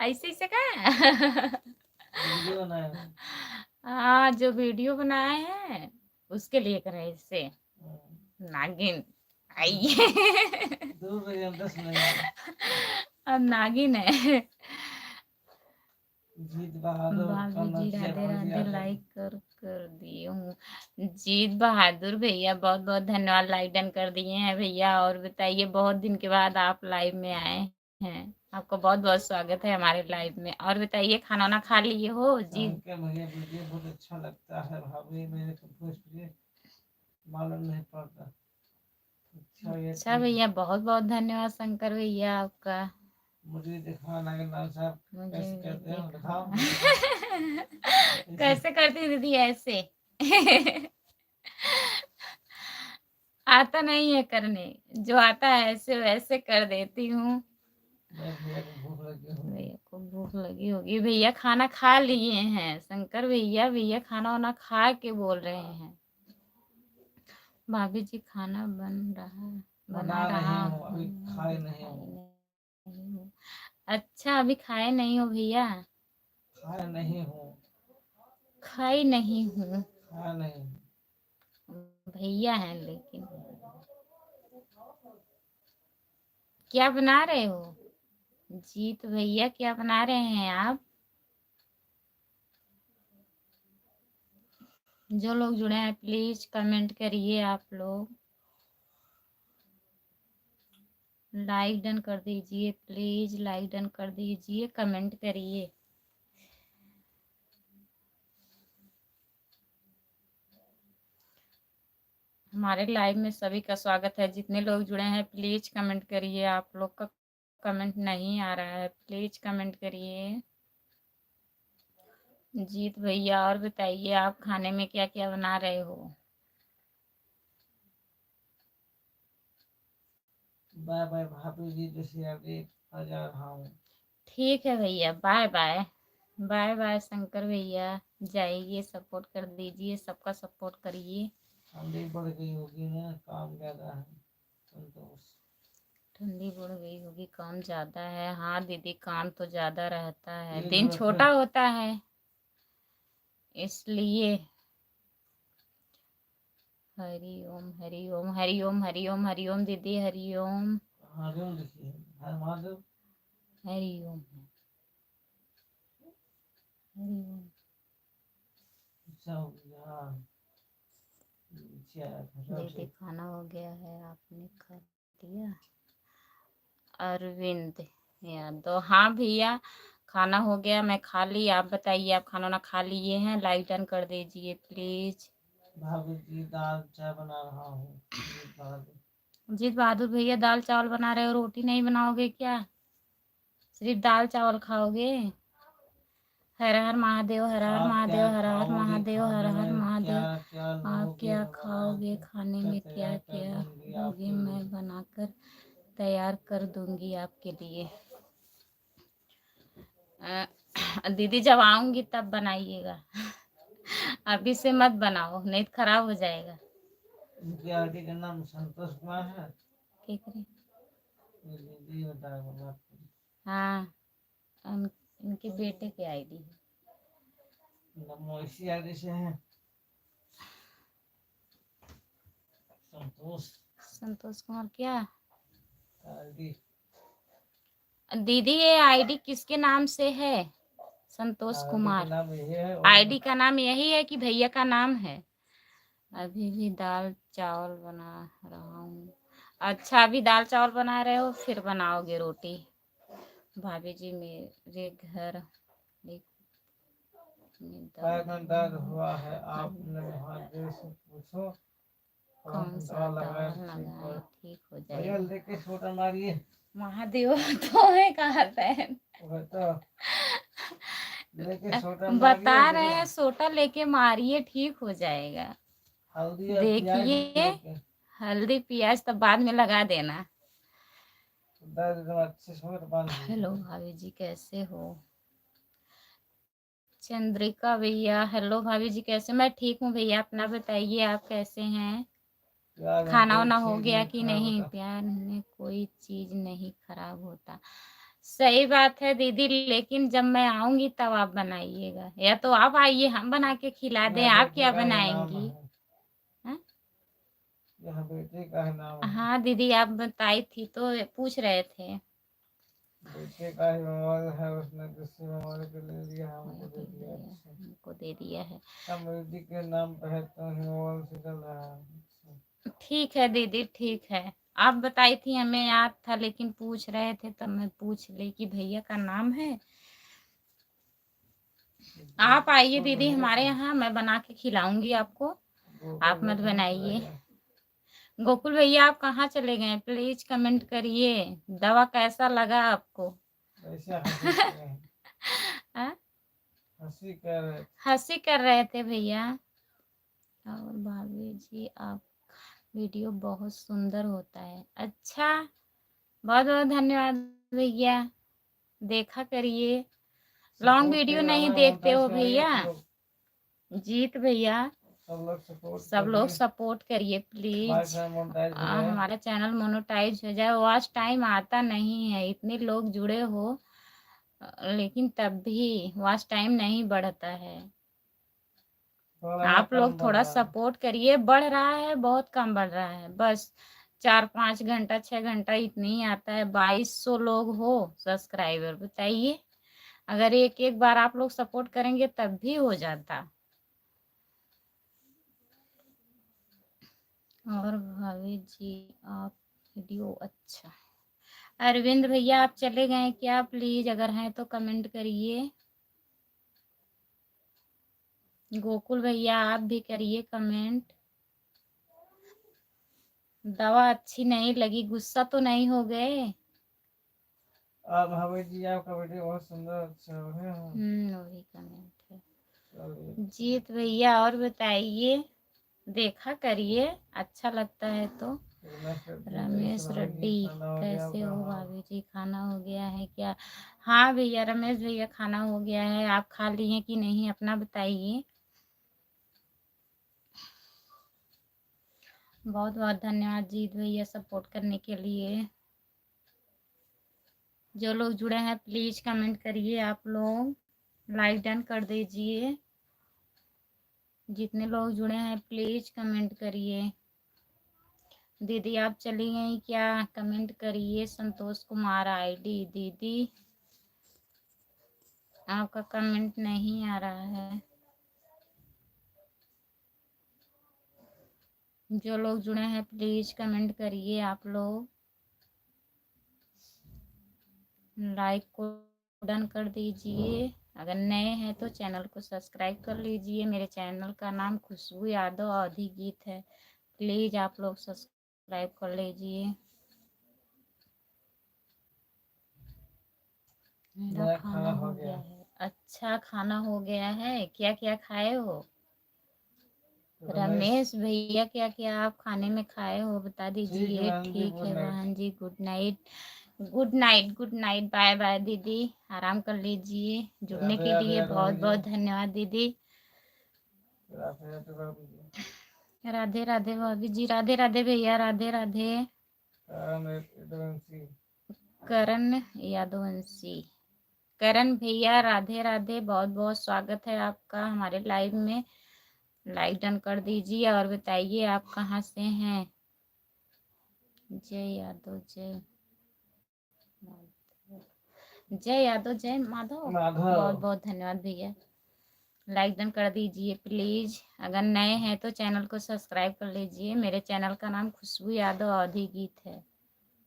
ऐसे ऐसे का। वीडियो बनाए हो। हाँ जो वीडियो बनाए हैं उसके लिए करे इससे। हम्म, नागिन आइए। दूर रहिए, दस नहीं। अब नागिन है। जीत बहादुर भाभी जी कन्नौजिया राधे भाभी जी राधे, आकर। लाइक कर दिए हूँ। जीत बहादुर भैया बहुत बहुत धन्यवाद, लाइक डन कर दिए हैं भैया। और बताइए बहुत दिन के बाद आप लाइव में आए हैं, आपको बहुत बहुत स्वागत है हमारे लाइव में। और बताइए खाना वाना खा लिए हो जी? के भैया वीडियो बहुत अच्छा लगता है भाभी, मेरे को भोजपुरी मालूम नहीं पड़ता। अच्छा ये अच्छा भैया बहुत बहुत धन्यवाद शंकर भैया आपका। मुझे दिखाओ नागिन लाल साहब मुझे कैसे भी कहते हैं, दिखाओ देखा। दिखाओ। ऐसे कैसे करती दीदी ऐसे? आता नहीं है करने, जो आता है ऐसे वैसे कर देती हूँ। मेरे भैया को भूख लगी होगी। भैया को भूख लगी होगी, भैया खाना खा लिए हैं शंकर भैया। भैया खाना वाना खा के बोल रहे हैं। भाभी जी खाना बना बना रहा रही हूँ, हूँ, अभी खाए अभी नहीं खाए हूँ। नहीं हूँ। अच्छा अभी खाए नहीं हो भैया? खाए नहीं हूँ। खाई नहीं हूँ। खाए नहीं। भैया हैं लेकिन क्या बना रहे हो? जीत भैया क्या बना रहे हैं आप? जो लोग जुड़े हैं प्लीज कमेंट करिए आप लोग। लाइक डन कर दीजिए प्लीज, लाइक डन कर दीजिए, कमेंट करिए। हमारे लाइव में सभी का स्वागत है। जितने लोग जुड़े हैं प्लीज कमेंट करिए। आप लोग का कमेंट नहीं आ रहा है, प्लीज कमेंट करिए। जीत भैया और बताइए आप खाने में क्या क्या बना रहे हो? बाय बाय भाभी जी, जैसे अभी आ जा रहा हूँ। ठीक है भैया, bye bye. Bye bye Shankar भैया, जाइए सपोर्ट कर दीजिए, सबका सपोर्ट करिए। ठंडी बढ़ गई होगी ना, काम ज्यादा है। संतोष। ठंडी बढ़ गई होगी, काम ज्यादा है। हाँ दीदी काम तो ज्यादा रहता है, एक दिन बार छोटा फिर होता है इसलिए। हरि ओम हरि ओम हरि ओम हरि ओम हरि ओम दीदी हरि ओम। महादेव लिखिए, हर महादेव। हरि ओम हरि ओम। अच्छा हो गया, हाँ। अच्छा खत्म दीदी से। खाना हो गया है, आपने खा लिया? अरविंद यादव, हाँ भैया खाना हो गया, मैं खा ली। आप बताइए आप खाना ना खा लिए हैं? लाइक डन कर दीजिए प्लीज। भाभी जी दाल चाय बना रहा हूँ। ये बहादुर। जीत बहादुर भैया दाल चावल बना रहे हो, रोटी नहीं बनाओगे क्या? सिर्फ दाल चावल खाओगे? हर हर महादेव, हर हर आप क्या महादेव, हर हर खाओगे महादेव, हर खाने हर में, क्या महादेव। क्या आप लोगे क्या मैं बना खाओगे खाने कर में, क्या तैयार कर क्या दूंगी लोगे? आपके मैं लिए। बनाकर तैयार कर दूंगी आपके लिए। दीदी जब आऊंगी तब बनाइएगा। अभी से मत बनाओ नहीं तो खराब हो जाएगा। इनकी आईडी का नाम संतोष कुमार है। क्या करें? ये दीदी बताएगा बात। हाँ इनके बेटे की आईडी है। नमो इसी आईडी से है। संतोष संतोष कुमार क्या? आईडी। दीदी ये आईडी किसके नाम से है? संतोष आईडी का कुमार। नाम ये है और आईडी का नाम यही है कि भैया का नाम है? अभी भी दाल चावल बना रहा हूँ। अच्छा अभी दाल चावल बना रहे हो, फिर बनाओगे रोटी? भाभी जी मेरे घर पैर में दर्द हुआ है, आपने महादेव से पूछो। कौन सा दवा दवा लगाए ठीक लगाए हो। ठीक हो भैया जाएगा। लेके छोटा मारिए। महादेव तो है कहाँ बहन। वह तो लेके छोटा बता मारिए रहे जरा। हैं सोटा लेके मारिए ठीक हो जाएगा। हल्दी और प्याज देखिए लेके हल्दी प्याज तो बाद में लगा देना। दर्द एकदम अच्छे से हो तो बांध दीजिए। हेलो भाभी जी कैसे हो। चंद्रिका भैया हेलो भाभी जी कैसे। मैं ठीक हूँ भैया अपना बताइए आप कैसे हैं। प्याज में खाना कोई वाना हो चीज गया नहीं कि खराब नहीं। होता। प्यार में कोई चीज नहीं खराब होता। सही बात है दीदी लेकिन जब मैं आऊंगी तब आप बनाइएगा या तो आप आइए हम बना के खिला दें। यह आप बेटे क्या का ही नाम बनाएंगी। है। हाँ? यह बेटे का ही नाम है। हाँ दीदी आप बताई थी तो पूछ रहे थे। बेटे का ही मोबाइल है उसने दूसरी मोबाइल पे ले लिया हमको दे दे दिया। दिया अच्छा हमको दे दिया है। समृद्धि के नाम पे है तो ही मोबाइल से चल रहा है। अच्छा। ठीक है दीदी ठीक है। आप बताई थी हमें याद था लेकिन पूछ रहे थे तब मैं पूछ ली कि भैया का नाम है। आप आइए गोकुल दीदी भैया हमारे का यहाँ मैं बना के खिलाऊंगी आपको। गोकुल आप भैया मत कहाँ चला बनाइए। गया। गोकुल भैया आप कहाँ चले गए प्लीज कमेंट करिए। दवा कैसा लगा आपको। वैसे हंसी कर रहे हैं। हाँ? हंसी कर रहे थे। हंसी कर रहे थे भैया। और भाभी जी आप वीडियो बहुत सुंदर होता है। अच्छा बहुत बहुत धन्यवाद भैया। देखा करिए। लॉन्ग सपोर्ट वीडियो करिए नहीं हमें देखते मोनेटाइज हो कराइए भैया। सब लोग। जीत भैया सब लोग सपोर्ट सब लोग करिए सपोर्ट करिए हमारे प्लीज। चैनल मोनेटाइज हो जाए। हमारा चैनल मोनेटाइज हो जाए। वॉच टाइम आता नहीं है इतने लोग जुड़े हो लेकिन तब भी वॉच टाइम नहीं बढ़ता है। थोड़ा सा आप कम लोग बढ़ थोड़ा रहा है। सपोर्ट करिए। बढ़ रहा है बहुत कम बढ़ रहा है बस 4-5 घंटा 6 घंटा इतनी ही आता है। 2200 लोग हो सब्सक्राइबर बताइए। अगर एक एक बार आप लोग सपोर्ट करेंगे तब भी हो जाता। और भाभी जी आप वीडियो अच्छा। अरविंद भैया आप चले गए क्या प्लीज अगर हैं तो कमेंट करिए। गोकुल भैया आप भी करिए कमेंट। दवा अच्छी नहीं लगी गुस्सा तो नहीं हो गए। आप हमें जी आपका वीडियो बहुत सुंदर अच्छा है। वही कमेंट है। चलिए जीत भैया और बताइए। देखा करिए अच्छा लगता है तो। रमेश रेड्डी खाना हो गया कैसे होगा। हो हाँ भाभी जी खाना हो गया है क्या। हाँ भैया रमेश भैया खाना हो गया है। आप खा लिए कि नहीं अपना बताइए। बहुत बहुत धन्यवाद जीत भैया सपोर्ट करने के लिए। जो लोग जुड़े हैं प्लीज कमेंट करिए आप लोग। लाइक डन कर दीजिए। जितने लोग जुड़े हैं प्लीज कमेंट करिए। दीदी आप चली गई क्या कमेंट करिए। संतोष कुमार आईडी दीदी आपका कमेंट नहीं आ रहा है। जो लोग जुड़े हैं प्लीज कमेंट करिए आप लोग। लाइक को डन कर दीजिए। अगर नए हैं तो चैनल को सब्सक्राइब कर लीजिए। मेरे चैनल का नाम खुशबू यादव अवधी गीत है। प्लीज आप लोग सब्सक्राइब कर लीजिए। मेरा मेरा खाना हो गया है। अच्छा खाना हो गया है क्या क्या खाए हो। रमेश रमेश भैया क्या क्या आप खाने में खाए हो बता ठीक है दीजिए। बहन जी ठीक गुड है नाइट। बहन जी good night. Good night good night bye bye दीदी। आराम कर लीजिए। जुड़ने राधे के राधे लिए बहुत भाभी जी। बहुत धन्यवाद दीदी। राधे राधे भाभी जी। राधे राधे भाभी जी। राधे राधे भैया राधे राधे। एडवेंसी। करण यादवंशी करण भैया राधे राधे। बहुत बहुत स्वागत है आपका हमारे लाइव में। लाइक डन कर दीजिए और बताइए आप कहाँ से हैं। जय यादव जय जय यादव जय माधव। बहुत माधव। बहुत धन्यवाद भैया। लाइक डन कर दीजिए प्लीज। अगर नए हैं तो चैनल को सब्सक्राइब कर लीजिए। मेरे चैनल का नाम खुशबू यादव अवधी गीत है।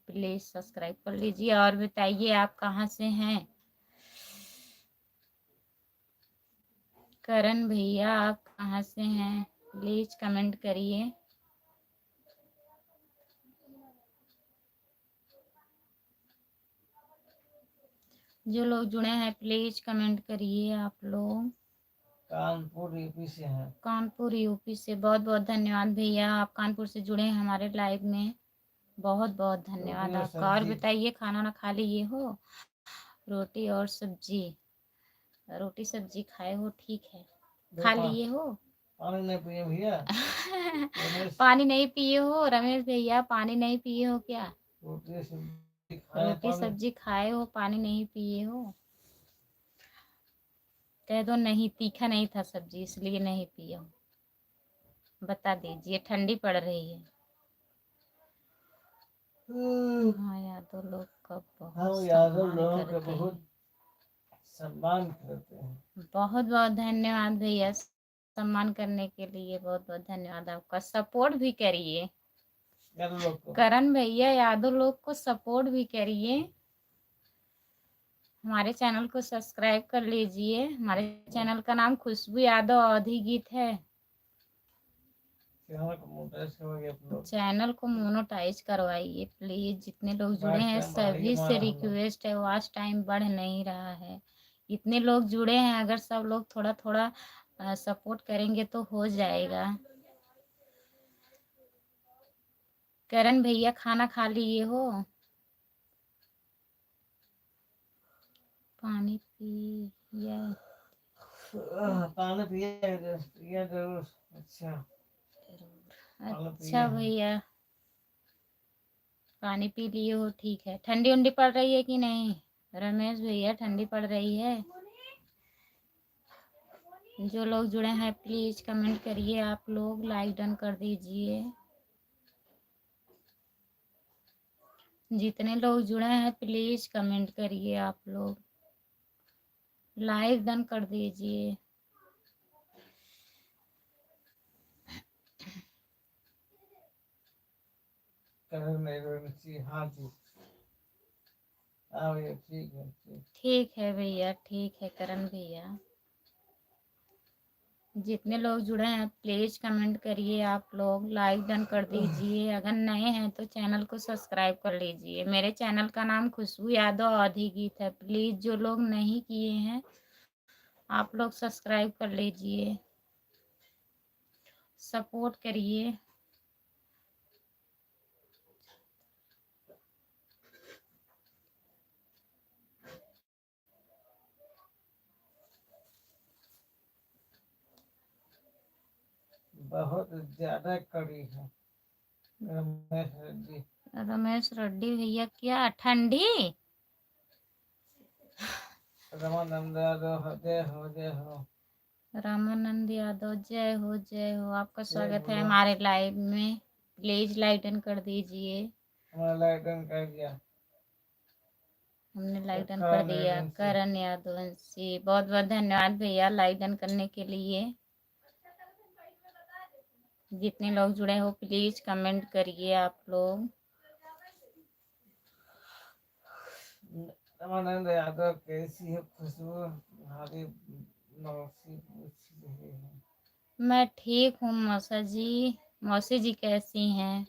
प्लीज सब्सक्राइब कर लीजिए और बताइए आप कहाँ से हैं। करण भैया आप कहाँ से हैं प्लीज कमेंट करिए। जो लोग जुड़े हैं प्लीज कमेंट करिए आप लोग। कानपुर यूपी से हैं। कानपुर यूपी से बहुत बहुत धन्यवाद भैया, आप कानपुर से जुड़े हैं हमारे लाइव में, बहुत बहुत धन्यवाद रोटी और आपका। और सब्जी। बताइए खाना ना खा लिए हो? रोटी और सब्जी, रोटी सब्जी खाए हो, ठीक है। खा लिए हो? पानी नहीं पिए भैया? रमेश, पानी नहीं पिए हो रमेश भैया? पानी नहीं पिए हो क्या? रोटी सब्जी खाए, रोटी पानी सब्जी खाए हो, पानी नहीं पिए हो? कह दो नहीं, तीखा नहीं था सब्जी इसलिए नहीं पिए हो। बता दीजिए, ठंडी पड़ रही है। हाँ यादव लोग का बहुत हम यादव सम्मान लोगों का करते बहुत हैं। सम्मान करते हैं। बहुत बहुत धन्यवाद भैया, सम्मान करने के लिए बहुत बहुत धन्यवाद आपका। सपोर्ट भी करिए यादव लोग को। करण भैया, यादव लोग को सपोर्ट भी करिए। हमारे चैनल को सब्सक्राइब कर लीजिए। हमारे चैनल का नाम खुशबू यादव अवधी गीत है। चैनल को मोनेटाइज करवाइए प्लीज। जितने लोग जुड़े हैं सभी से रिक्वेस्ट है, वॉच टाइम बढ़ नहीं रहा है। इतने लोग जुड़े हैं, अगर सब लोग थोड़ा थोड़ा सपोर्ट करेंगे तो हो जाएगा। करण भैया खाना खा लिए हो? पानी पिया? पानी पिया जरूर। अच्छा अच्छा भैया, पानी पी लिए हो, ठीक है। ठंडी उंडी पड़ रही है कि नहीं रमेश भैया? ठंडी पड़ रही है? जो लोग जुड़े हैं प्लीज कमेंट करिए आप लोग, लाइक डन कर दीजिए। जितने लोग जुड़े हैं प्लीज कमेंट करिए आप लोग, लाइक डन कर दीजिए। हाँ जी, ठीक है। ठीक है भैया, ठीक है करण भैया। जितने लोग जुड़े हैं प्लीज कमेंट करिए आप लोग, लाइक डन कर दीजिए। अगर नए हैं तो चैनल को सब्सक्राइब कर लीजिए। मेरे चैनल का नाम खुशबू यादव अवधी गीत है। प्लीज जो लोग नहीं किए हैं आप लोग सब्सक्राइब कर लीजिए, सपोर्ट करिए। बहुत ज्यादा कड़ी है। रमेश रेड्डी। रमेश रेड्डी भैया क्या ठंडी? रामानंद यादव जय हो जय हो। रामानंद यादव जय हो जय हो। आपका स्वागत है बोलो। हमारे लाइव में। प्लीज लाइक डन कर दीजिए। हमारा लाइक डन कर दिया। हमने लाइक डन कर दिया। करण यादवंशी, बहुत बहुत धन्यवाद भैया लाइक डन करने के लिए। जितने लोग जुड़े हो प्लीज कमेंट करिए आप लोग। रामानंद यादव कैसी है खुशबू? हमारी मौसी पूछ रही है। मैं ठीक हूँ मौसा जी। मौसी जी कैसी हैं?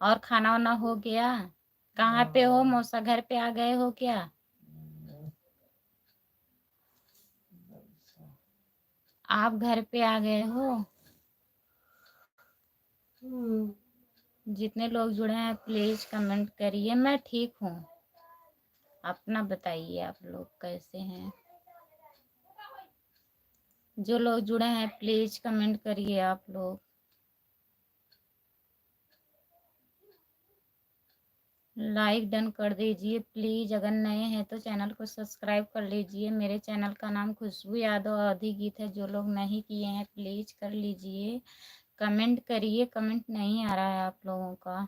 और खाना वाना हो गया? कहाँ पे हो मौसा? घर पे आ गए हो क्या? आप घर पे आ गए हो? जितने लोग जुड़े हैं प्लीज कमेंट करिए। मैं ठीक हूँ, अपना बताइए आप लोग कैसे हैं? जो लोग जुड़े हैं प्लीज कमेंट करिए आप लोग, लाइक डन कर दीजिए प्लीज। अगर नए हैं तो चैनल को सब्सक्राइब कर लीजिए। मेरे चैनल का नाम खुशबू यादव अवधी गीत है। जो लोग नहीं किए हैं प्लीज कर लीजिए, कमेंट करिए। कमेंट नहीं आ रहा है आप लोगों का।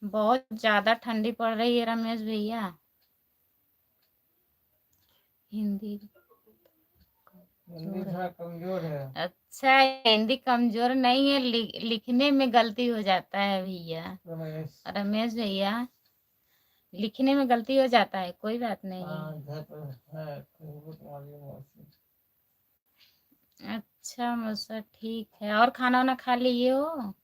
बहुत ज्यादा ठंडी पड़ रही है रमेश भैया। हिंदी थोड़ा कमजोर है। अच्छा, हिंदी कमजोर नहीं है, लिखने में गलती हो जाता है भैया। रमेश भैया लिखने में गलती हो जाता है, कोई बात नहीं। अच्छा मौसा ठीक है। और खाना वाना खा लिए हो?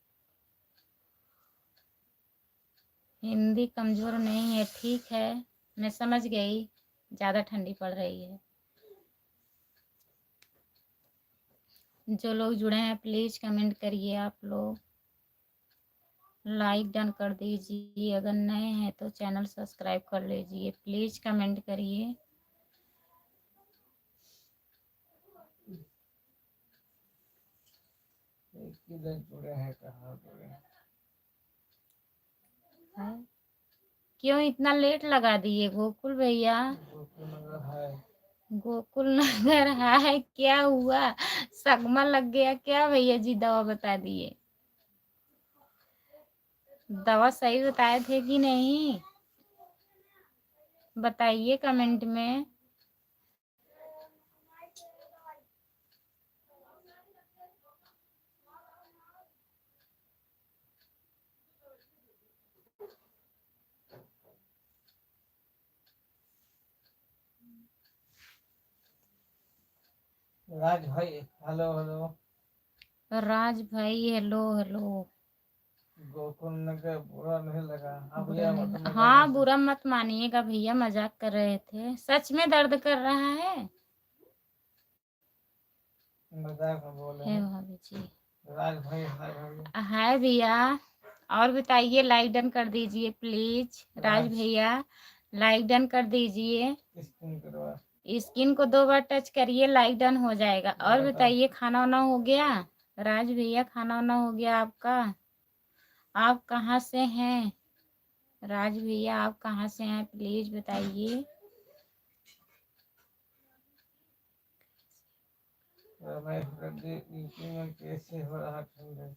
हिंदी कमजोर नहीं है, ठीक है। मैं समझ गई, ज्यादा ठंडी पड़ रही है। जो लोग जुड़े हैं प्लीज कमेंट करिए, आप लोग लाइक डन कर दीजिए, अगर नए हैं तो चैनल सब्सक्राइब कर लीजिए, प्लीज कमेंट करिए। किधर जुड़े हैं, कहाँ जुड़े हैं? क्यों इतना लेट लगा दिए गोकुल भैया? गोकुल नगर है। गोकुल नगर है, क्या हुआ? सगमा लग गया क्या भैया जी? दवा बता दिए, दवा सही बताए थे कि नहीं बताइए कमेंट में। राज भाई हेलो हेलो। राज भाई हेलो हेलो। गोकुल नगर बुरा नहीं लगा? हाँ बुरा भैया, नहीं मतलब लगा? मजाक हाँ, नहीं बुरा मत मानिएगा भैया, मजाक कर रहे थे, सच में दर्द कर रहा है मजाक में बोले हे हैं। भाभी जी। राज भाई हाय भाई। है भैया, और बताइए, लाइक डन कर दीजिए प्लीज। राज भैया लाइक डन कर दीजिए, स्किन करवा। स्किन को 2 बार टच करिए, लाइक डन हो जाएगा। और बताओ। बताइए, खाना वाना हो गया? राज भैया खाना वाना हो गया आपका? आप कहाँ से हैं? राज भैया आप कहाँ से हैं प्लीज बताइए। रमेश रेड्डी यूपी में कैसे हो रहा ठंडे?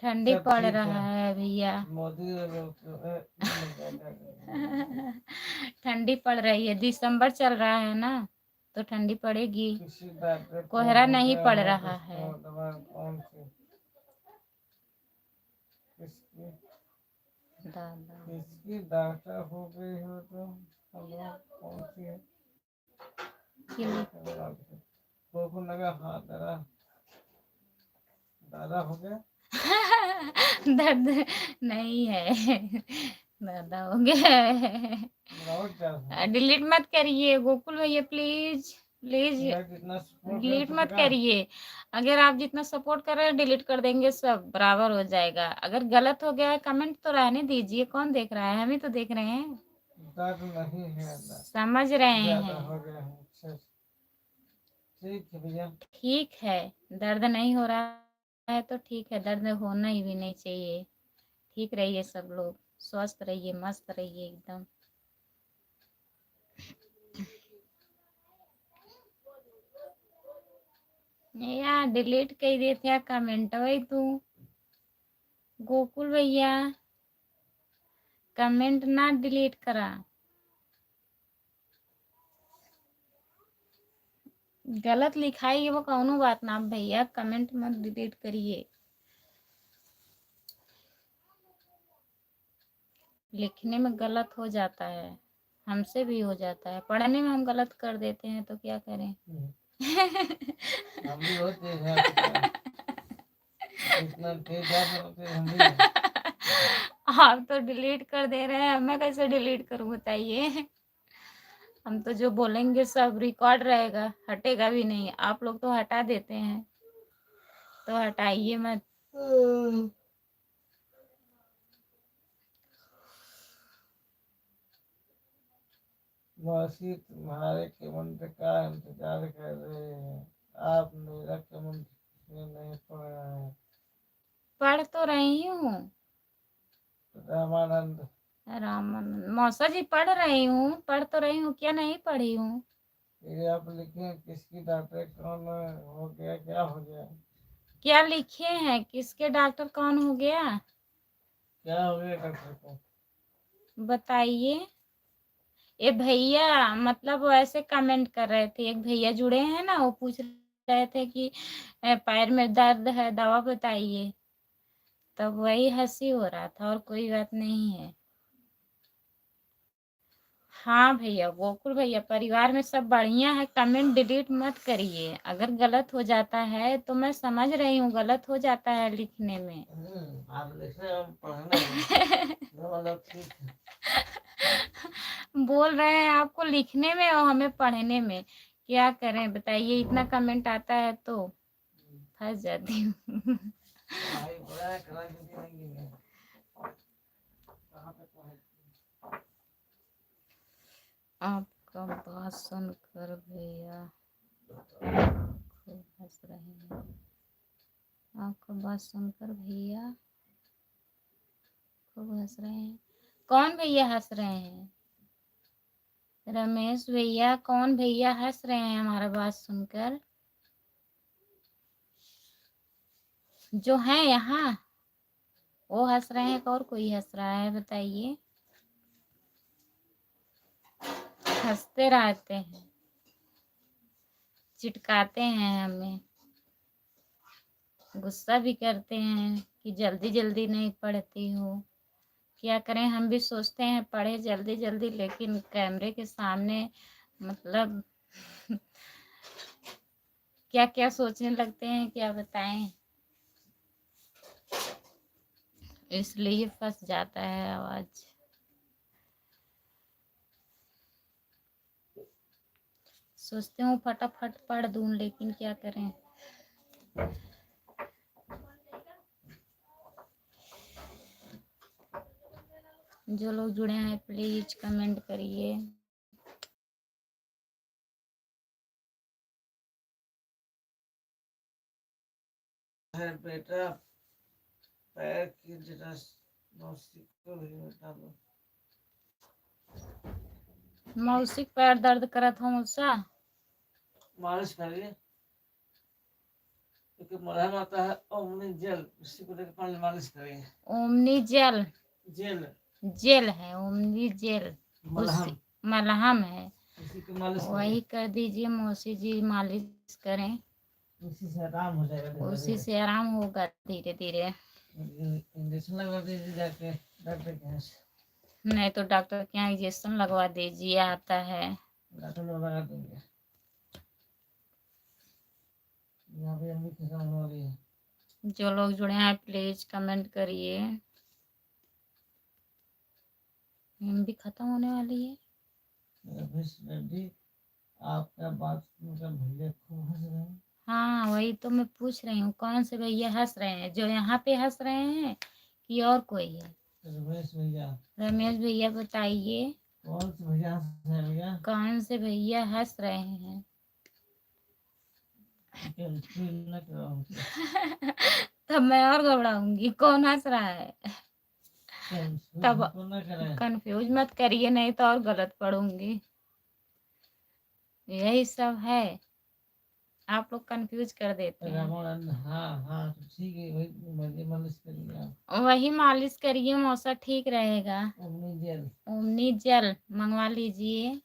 ठंडी सब पड़ ठीक रहा है भैया। मोदी ठंडी पड़ रही है, दिसंबर चल रहा है ना, तो ठंडी पड़ेगी। किसी डॉक्टर को कोहरा हो नहीं गया पड़ हो रहा तो है। दवा कौन सी? किसकी दादा किसकी डॉक्टर हो गई हो तो दवा कौन सी है? गोकुल नगर, हाँ दादा दादा हो गया। दर्द नहीं है, दादा हो गया है। और क्या था? डिलीट मत करिए गोकुल भैया प्लीज, प्लीज मैं जितना सपोर्ट डिलीट कर मत सका। करिए। अगर आप जितना सपोर्ट कर रहे हैं डिलीट कर देंगे, सब बराबर हो जाएगा। अगर गलत हो गया है कमेंट तो रहने दीजिए, कौन देख रहा है? हम ही तो देख रहे हैं, दर्द नहीं है, दर्द समझ रहे ज्यादा हैं। हो गया है। अच्छा ठीक है भैया। ठीक है, दर्द नहीं हो रहा है तो ठीक है, दर्द होना ही भी नहीं चाहिए। ठीक रहिए सब लोग, स्वस्थ रहिए, मस्त रहिए एकदम। यार डिलीट कर देते कमेंट वही तू गोकुल भैया, कमेंट ना डिलीट करा। गलत लिखाई है वो कौनो बात ना भैया, कमेंट मत डिलीट करिए। लिखने में गलत हो जाता है, हमसे भी हो जाता है, पढ़ने में हम गलत कर देते हैं तो क्या करें। हम भी बहुत तेज हैं आपकी तरह। इतना तेज आप हैं, तेज हम भी हैं। आप तो डिलीट कर दे रहे हैं, मैं कैसे डिलीट करूं बताइए। हम तो जो बोलेंगे सब रिकॉर्ड रहेगा, हटेगा भी नहीं। आप लोग तो हटा देते हैं, तो हटाइए मत। मौसी तुम्हारे कमेंट का इंतजार कर रहे हैं। आप मेरा कमेंट नहीं पढ़ रहे हैं। पढ़ तो रही हूँ रामानंद। रामानंद मौसा जी, पढ़ रही हूँ, पढ़ तो रही हूँ, क्या नहीं पढ़ी हूँ? ये आप लिखे किसकी डॉक्टर कौन हो गया, क्या हो गया? क्या लिखे हैं? किसके डॉक्टर कौन हो गया? क्या हो गया डॉक्टर को? बताइए। ये भैया मतलब वो ऐसे कमेंट कर रहे थे, एक भैया जुड़े हैं ना, वो पूछ रहे थे कि पैर में दर्द है, दवा बताइए। तब वही हंसी हो रहा था, और कोई बात नहीं है। हाँ भैया, गोकुल भैया, परिवार में सब बढ़िया है। कमेंट डिलीट मत करिए। अगर गलत हो जाता है तो मैं समझ रही हूँ, गलत हो जाता है लिखने में। आप लिखने और पढ़ने में दोनों लोग ठीक है। बोल रहे हैं आपको लिखने में और हमें पढ़ने में। क्या करें बताइए, इतना कमेंट आता है तो फंस जाती हूँ। पढ़ाई बड़ा करा के देंगे कहाँ पे पढ़ाई। आपका बात सुनकर भैया खूब हंस रहे हैं। आपका बात सुनकर भैया खूब हंस रहे हैं। कौन भैया हंस रहे हैं? रमेश भैया, कौन भैया हंस रहे हैं हमारा बात सुनकर? जो है यहाँ वो हंस रहे हैं, और कोई हंस रहा है बताइए? हंसते रहते हैं, चिढ़ाते हैं हमें, गुस्सा भी करते हैं कि जल्दी जल्दी नहीं पढ़ती हो। क्या करें, हम भी सोचते हैं पढ़े जल्दी जल्दी, लेकिन कैमरे के सामने मतलब क्या क्या सोचने लगते हैं, क्या बताएं। इसलिए फंस जाता है आवाज। सोचते हूँ फटाफट पढ़ दूं, लेकिन क्या करें। जो लोग जुड़े हैं प्लीज कमेंट करिए। है बेटा, पैर की जरा मौसी को भी बता दो। मौसी पैर दर्द करत हो मुझसा? मालिश करिए, क्योंकि मलहम आता है ओमनी जेल, उसी को लेकर पानी मालिश करिए। Omni gel? जेल जेल है ओमनी जेल? मलहम मलहम है, उसी की मालिश वही करिए, कर दीजिए मौसी जी, मालिश करें, उसी से आराम हो जाएगा धीरे उसी धीरे। से आराम होगा धीरे धीरे। इंजेक्शन लगवा दीजिए जाके डॉक्टर के यहाँ से। नहीं तो डॉक्टर के यहाँ इंजेक्शन लगवा दीजिए, आता है। डॉक्टर लोग लगा देंगे। यहाँ पे अम्मी खत्म हो रही है। जो लोग जुड़े हैं प्लीज कमेंट करिए। भी खत्म होने वाली है। रेड्डी, आपका बात सुनकर भैया खूब हंस रहे हैं। हाँ वही तो मैं पूछ रही हूँ, कौन से भैया हंस रहे हैं? जो यहाँ पे हंस रहे हैं कि और कोई है? रमेश भैया। रमेश भैया बताइए, कौन से भैया हंस रहे हैं भैया? कौन से भैया हंस रहे हैं? न करो तब मैं और घबराऊंगी, कौन हंस रहा है? तब न करें। कंफ्यूज मत करिए, नहीं तो और गलत पढ़ूंगी। यही सब है, आप लोग कंफ्यूज कर देते हैं। हाँ हाँ तो ठीक है, वही मालिश करिए आप। वही मालिश करिए मौसा, ठीक रहेगा। ओमनी जेल, ओमनी जेल मंगवा लीजिए।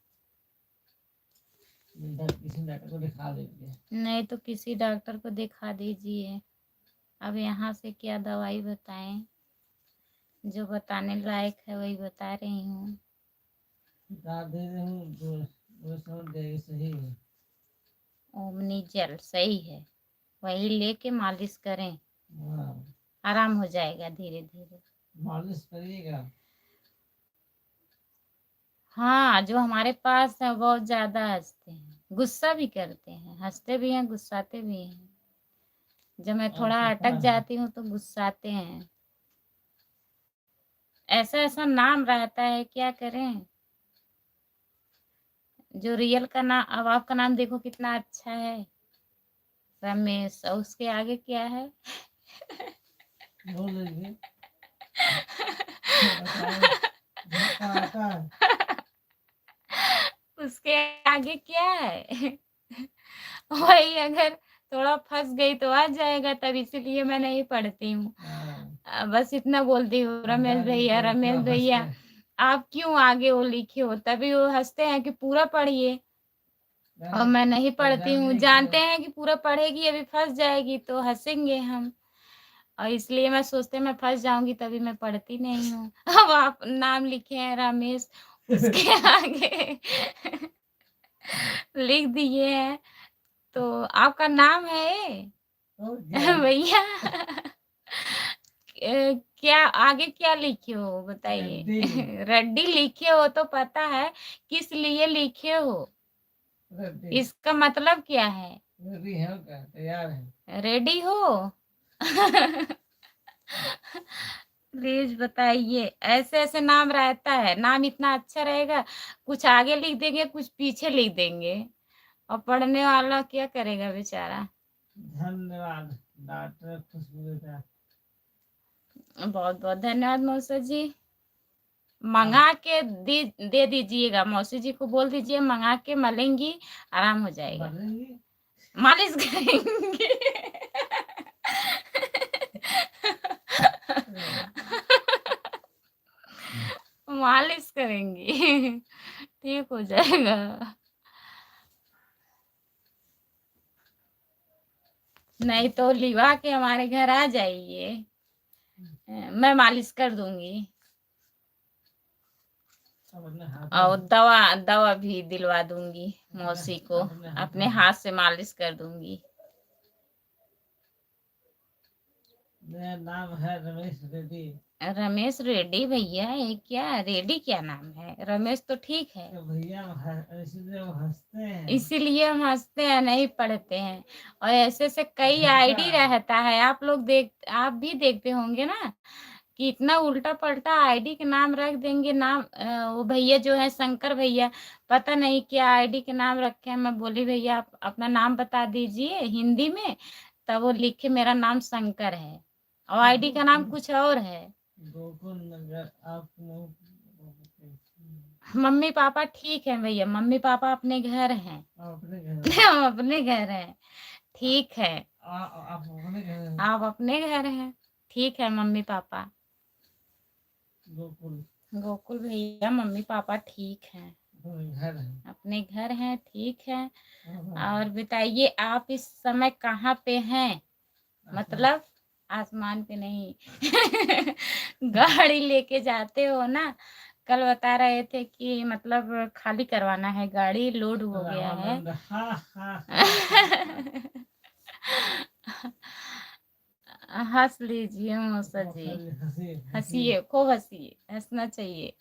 किसी डॉक्टर को दिखा दीजिए। नहीं तो किसी डॉक्टर को दिखा दीजिए। अब यहाँ से क्या दवाई बताएं? जो बताने लायक है वही बता रही हूँ। बता दे रही हूँ, जो समझ जाएगी सही है। ओमनी जेल सही है, वही लेके मालिश करें, हाँ आराम हो जाएगा धीरे धीरे। मालिश करिएगा। हाँ जो हमारे पास है बहुत ज्यादा हंसते हैं, गुस्सा भी करते हैं, हंसते भी हैं गुस्साते भी हैं। जब मैं थोड़ा अटक जाती हूँ तो गुस्साते हैं। ऐसा ऐसा नाम रहता है, क्या करें। जो रियल का नाम, अब आपका नाम देखो कितना अच्छा है, रमेश, और उसके आगे क्या है? बोल लीजिए। उसके आगे क्या है? वही अगर थोड़ा फंस गई तो आ जाएगा, तब इसीलिए मैं नहीं पढ़ती हूँ। बस इतना बोलती हूँ, रमेश भैया, रमेश भैया, आप क्यों आगे वो लिखे हो? तभी वो हंसते हैं कि पूरा पढ़िए, और मैं नहीं पढ़ती हूँ। जानते हैं कि पूरा पढ़ेगी अभी फंस जाएगी तो हंसेंगे हम, और इसलिए मैं सोचते मैं फंस जाऊंगी, तभी मैं पढ़ती नहीं हूँ। अब आप नाम लिखे हैं रमेश, इसके आगे लिख दिए हैं। तो आपका नाम है ये? और क्या? भैया क्या आगे क्या लिखे हो बताइए? रेड्डी। रेड्डी लिखे हो तो पता है किस लिए लिखे हो, रेड्डी इसका मतलब क्या है? रेडी है क्या? तैयार है? रेडी हो? प्लीज बताइए। ऐसे ऐसे नाम रहता है, नाम इतना अच्छा रहेगा, कुछ आगे लिख देंगे कुछ पीछे लिख देंगे, और पढ़ने वाला क्या करेगा बेचारा। धन्यवाद डॉक्टर खुशबू बेटा। बहुत बहुत धन्यवाद मौसा जी। मंगा के दे दीजिएगा, मौसी जी को बोल दीजिए मंगा के मलेंगी, आराम हो जाएगा। मलेंगी? मालिश करेंगे। मालिश करेंगी, ठीक हो जाएगा। नहीं तो लिवा के हमारे घर आ जाइए, मैं मालिश कर दूंगी, और दवा दवा भी दिलवा दूंगी मौसी को, अपने हाथ से मालिश कर दूंगी। मेरा नाम है रमेश रेड्डी। रमेश रेड्डी भैया, ये क्या रेड्डी क्या नाम है? रमेश तो ठीक है, तो भैया इसलिए वो हंसते हैं। इसीलिए हम हंसते हैं, नहीं पढ़ते हैं। और ऐसे ऐसे कई आईडी रहता है, आप भी देखते होंगे ना कि इतना उल्टा पलटा आईडी के नाम रख देंगे। नाम वो भैया जो है शंकर भैया, पता नहीं क्या आईडी के नाम रखे हैं। मैं बोली भैया आप अपना नाम बता दीजिए हिंदी में, तब वो लिखे मेरा नाम शंकर है और आईडी का नाम कुछ और है। गोकुल नगर आप मम्मी पापा ठीक है भैया, मम्मी पापा अपने घर हैं। अपने घर हम अपने घर हैं, ठीक है। आप अपने घर आप अपने घर हैं, ठीक है मम्मी पापा। गोकुल गोकुल भैया मम्मी पापा ठीक हैं, घर है। अपने घर हैं, ठीक है। और बताइए आप इस समय कहाँ पे हैं? मतलब आसमान पे नहीं। गाड़ी लेके जाते हो ना, कल बता रहे थे कि मतलब खाली करवाना है, गाड़ी लोड हो गया है। हंस लीजिए मौसा जी, हंसिए, खूब हंसिए, हंसना चाहिए।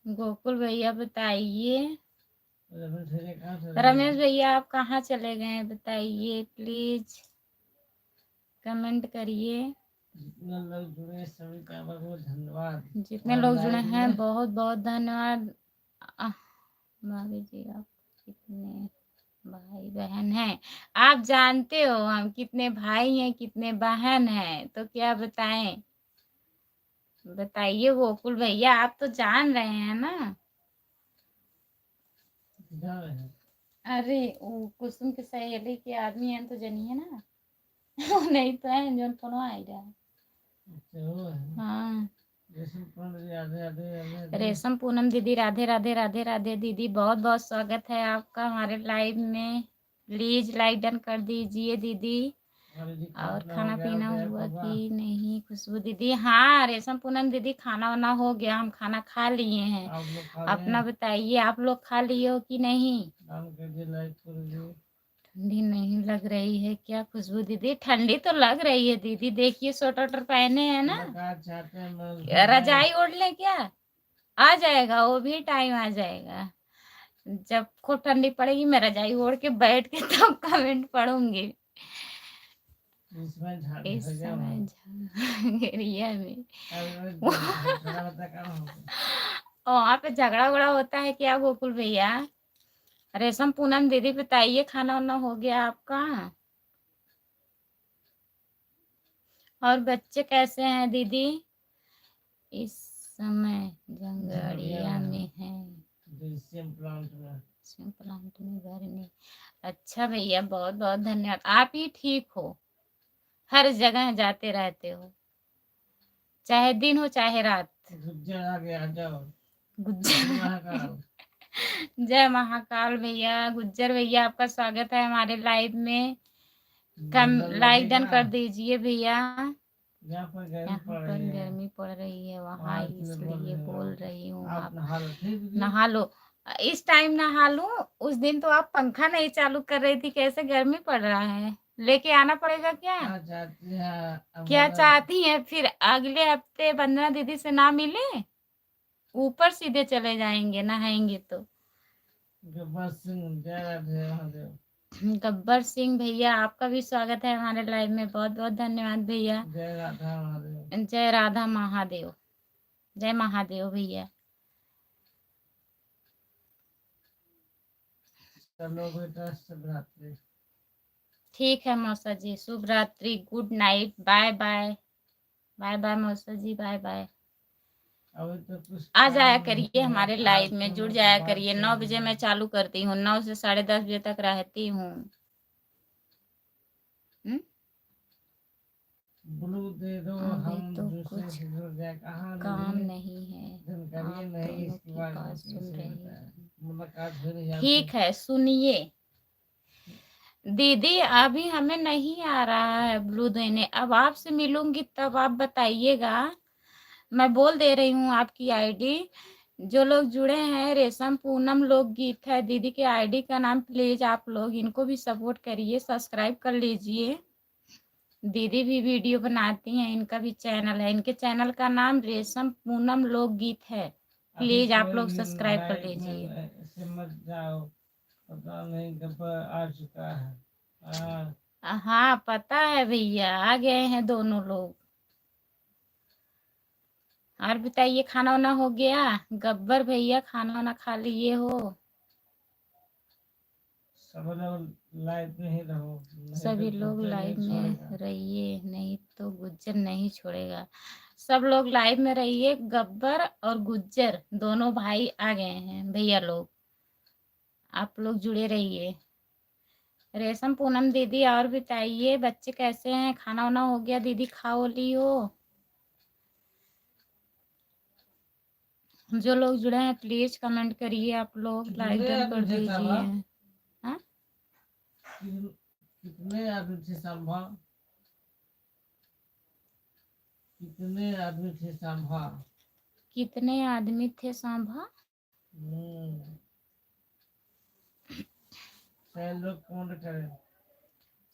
गोकुल भैया बताइए। रमेश भैया आप कहाँ चले गए बताइए, प्लीज कमेंट करिए। जितने लोग जुड़े सभी का बहुत बहुत धन्यवाद। जितने लोग जुड़े हैं बहुत बहुत धन्यवाद। भाभी जी आप कितने भाई बहन हैं? आप जानते हो हम कितने भाई हैं कितने बहन हैं, तो क्या बताएं? बताइए गोकुल भैया, आप तो जान रहे हैं ना। अरे वो कुसुम के सहेली के आदमी हैं तो जानिए ना। वो नहीं तो है जो फोन आई रहा है। हाँ रेशम पूनम दीदी राधे राधे राधे राधे दीदी, बहुत बहुत स्वागत है आपका हमारे लाइव में। प्लीज लाइक डन कर दीजिए दीदी। और खाना पीना हुआ कि नहीं खुशबू दीदी? हाँ रेशम पूनम दीदी खाना वाना हो गया, हम खाना खा लिए हैं। अपना बताइए आप लोग खा लिए हो कि नहीं? ठंडी नहीं लग रही है क्या खुशबू दीदी? ठंडी तो लग रही है दीदी, देखिए स्वेटर पहने हैं ना। रजाई ओढ़ ले क्या? आ जाएगा वो भी टाइम आ जाएगा, जब खूब ठंडी पड़ेगी मैं रजाई ओढ़ के बैठ के तो कमेंट पढ़ूंगी। इस समय एरिया में वहाँ पे झगड़ा उगड़ा होता है क्या गोकुल भैया? रेशम पूनम दीदी बताइए खाना वाना हो गया आपका? और बच्चे कैसे हैं दीदी? इस समय जंगड़िया में है, प्लांट में घर में। अच्छा भैया बहुत बहुत धन्यवाद। आप ही ठीक हो, हर जगह जाते रहते हो, चाहे दिन हो चाहे रात। गुज्जर आ गया, जाओ गुज्जर। जय महाकाल भैया, गुज्जर भैया आपका स्वागत है हमारे लाइव में। कम लाइक डन कर दीजिए भैया, यहाँ पर गर्मी यहाँ पड़ पर रही है, गर्मी पड़ रही है वहाँ, वहाँ इसलिए इसलिए बोल हूँ। रही हूँ। आप आप नहा लो, ठीक दीदी? नहा लो। इस टाइम नहा लूं? उस दिन तो आप पंखा नहीं चालू कर रही थी, कैसे गर्मी पड़ रहा है। लेके आना पड़ेगा क्या? क्या चाहती है क्या हमारा? चाहती हैं? फिर अगले हफ्ते वंदना दीदी से ना मिले, ऊपर सीधे चले जाएंगे नहाएंगे तो। गब्बर सिंह, जय राधे महादेव। गब्बर सिंह भैया, आपका भी स्वागत है हमारे लाइव में, बहुत बहुत धन्यवाद भैया। जय राधा महादेव। जय राधा महादेव, जय महादेव भैया। चलो बेटा, शुभ रात्रि। ठीक है मौसा जी, शुभ रात्रि, good night, bye bye. Bye bye मौसा जी, बाय बाय। अभी तो कुछ आ जाया काम करिए नहीं है, हमारे आज लाइव में, तो जुड़ मैं जाया बात करिए। 9 बजे मैं करूंगी। चालू करती हूँ, 9 से 10:30 बजे तक रहती हूँ। ब्लू दे दो, अभी हम तो दूसरे कुछ से जुड़ जाए। कहाँ काम मिले? नहीं है, जानकारी आप नहीं, दोनों इसके की बारे में बात सुन कैसे रही बताएं? हूँ। मुलाकात हुई नहीं आपसे। ठीक है, सुनिए दीदी, अभी हमें नहीं आ रहा है ब्लू देने, अब आपसे मिलूंगी तब आप बताइएगा। मैं बोल दे रही हूँ आपकी आईडी। जो लोग जुड़े हैं, रेशम पूनम लोकगीत है दीदी के आईडी का नाम, प्लीज आप लोग इनको भी सपोर्ट करिए, सब्सक्राइब कर लीजिए। दीदी भी वीडियो बनाती हैं, इनका भी चैनल है, इनके चैनल का नाम रेशम पूनम लोकगीत है। प्लीज आप लोग सब्सक्राइब कर लीजिए। ऐसे मत जाओ, पता नहीं गब्बर आ चुका है। हाँ पता है भैया, आ गए हैं दोनों लोग। और बताइए, खाना वाना हो गया? गब्बर भैया खाना वाना खा लिए हो? सब लोग लाइव में ही रहो, नहीं सभी तो लोग गुज्जर लाइव नहीं में छोड़ेगा। रहिए, नहीं तो गुज्जर नहीं छोड़ेगा। सब लोग लाइव में रहिए, गब्बर और गुज्जर दोनों भाई आ गए हैं भैया लोग, आप लोग जुड़े रहिए। रेशम पूनम दीदी, और बताइए बच्चे कैसे हैं? खाना वाना हो गया दीदी, खा ली हो? जो लोग जुड़े हैं प्लीज कमेंट करिए, आप लोग लाइक कितने डन कर आदमी थे दीजिए। साहब? हाँ, कितने आदमी थे सांभा? कितने आदमी थे सांभा? कितने आदमी थे सांभा? लोग कमेंट करें।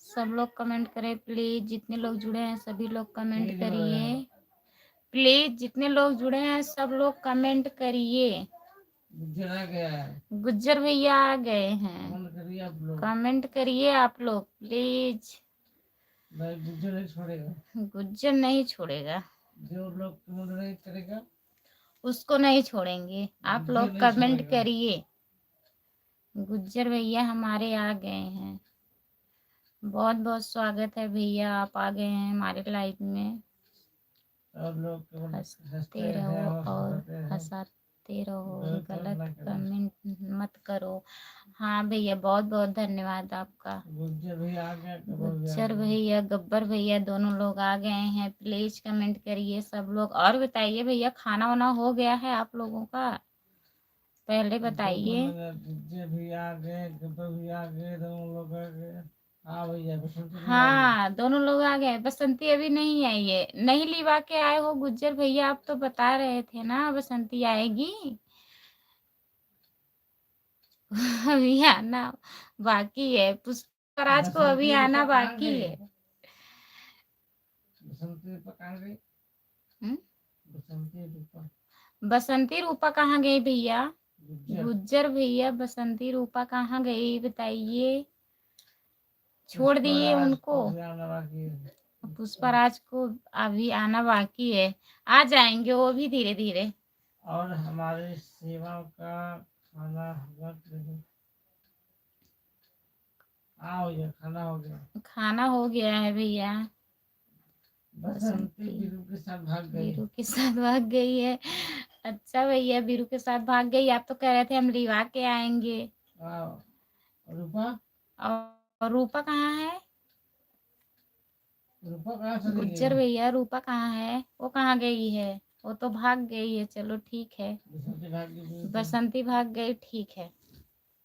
सब लोग कमेंट करें प्लीज, जितने लोग जुड़े हैं सभी लोग कमेंट तेज हो रहे करिए हैं। प्लीज। जितने लोग जुड़े हैं सब लोग कमेंट करिए। गुज्जर आ गया है, गुज्जर भैया आ गए हैं, कमेंट करिए आप लोग। कमेंट करिए आप लोग प्लीज। भाई गुज्जर नहीं छोड़ेगा, गुज्जर नहीं छोड़ेगा, जो लोग कमेंट नहीं करेगा उसको नहीं छोड़ेंगे। आप गुज्जर लोग नहीं कमेंट छोड़ेगा। करिए। गुज्जर भैया हमारे आ गए हैं, बहुत बहुत स्वागत है भैया, आप आ गए हैं हमारे लाइव में। सब लोग कमेंट हंसते हंसते हैं रहो और और हंसाते हैं, हंसाते रहो, गलत काम गलत ना करें। कमेंट मत करो। हाँ भैया, बहुत बहुत धन्यवाद आपका। गुज्जर भी आ गया, गब्बर भी आ गुज्जर गया। भैया गब्बर भैया दोनों लोग आ गए हैं, प्लीज कमेंट करिए सब लोग। और बताइए भैया, खाना वाना हो गया है आप लोगों का? पहले देखो बताइए। मैंने, गुज्जर भी आ गए, गब्बर भी आ गए, दोनों लोग आ गए। हाँ भैया, बसंती नहीं आई। हाँ दोनों लोग आ गए, बसंती अभी नहीं आई है। नहीं लिवा के आए हो गुज्जर भैया, आप तो बता रहे थे ना बसंती आएगी। अभी आना बाकी है, पुष्पराज को अभी बसंती आना रूपा कहाँ बाकी गई? है। बसंती रूपा कहाँ गई? हम्म? बसंती रूपा। बसंती रूपा कहाँ गई भैया? गुज्जर। गुज्जर भैया बसंती रूपा कहाँ गई बताइए? छोड़ दिए पुष्पराज उनको? को भी आना बाकी है। पुष्पराज को अभी आना बाकी है, आ जाएंगे वो भी धीरे धीरे। और हमारे सेवा का खाना वक्त नहीं। आओ, ये खाना हो गया। खाना हो गया है भैया। बसंती बसंती बीरू के साथ भाग गई। बीरू के साथ भाग गई है। अच्छा भैया, बीरू के साथ भाग गई। आप तो कह रहे थे हम लिवा के आएंगे। आओ। रूपा? और रूपा कहाँ है? रूपा कहाँ चली गुज्जर गई? भैया रूपा कहाँ है? वो कहाँ गई है? वो तो भाग गई है, चलो ठीक है। बसंती भाग गई। बसंती भाग गई, ठीक है।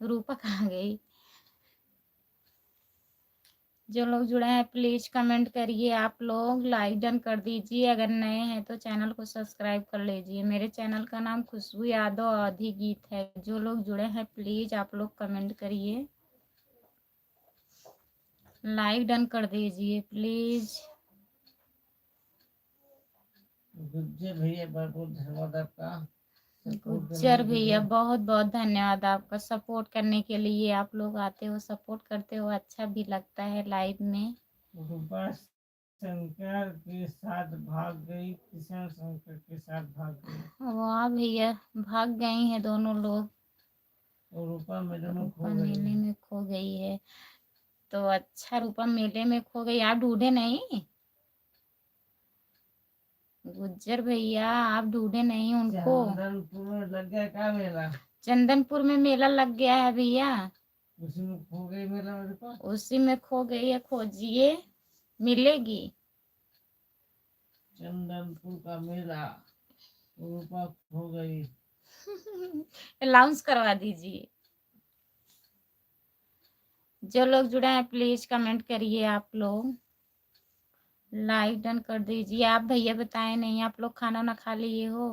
रूपा कहाँ गई? जो लोग जुड़े हैं प्लीज कमेंट करिए, आप लोग लाइक डन कर दीजिए, अगर नए हैं तो चैनल को सब्सक्राइब कर लीजिए। मेरे चैनल का नाम खुशबू यादव अवधी गीत है। जो लोग जुड़े हैं प्लीज आप लोग कमेंट करिए, लाइक डन कर दीजिए प्लीज। गुज्जर भैया बहुत बहुत धन्यवाद आपका सपोर्ट गुज्जर करने के भैया लिए। बहुत बहुत धन्यवाद आपका सपोर्ट करने के लिए। आप लोग आते हो सपोर्ट करते हो, अच्छा भी लगता है लाइव में। रूपा शंकर के साथ भाग गई, किशन शंकर के साथ भाग गई। वाह भैया, भाग गई हैं दोनों लोग, और रूपा मेले में रूपा खो गई मेले है। में खो गई है। तो अच्छा, रूपा मेले में खो गई, आप ढूंढे नहीं? गुज्जर भैया आप ढूंढे नहीं उनको? चंदनपुर में लग गया क्या मेला? चंदनपुर में मेला लग गया है भैया, उसी में खो गई मेला मेरे पास। उसी में खो गई है, खोजिए मिलेगी। चंदनपुर का मेला, रूपा खो गई। अनाउंस करवा दीजिए। जो लोग जुड़े हैं प्लीज कमेंट करिए, आप लोग लाइक डन कर दीजिए। आप भैया बताएं नहीं, आप लोग खाना ना खा लिए हो?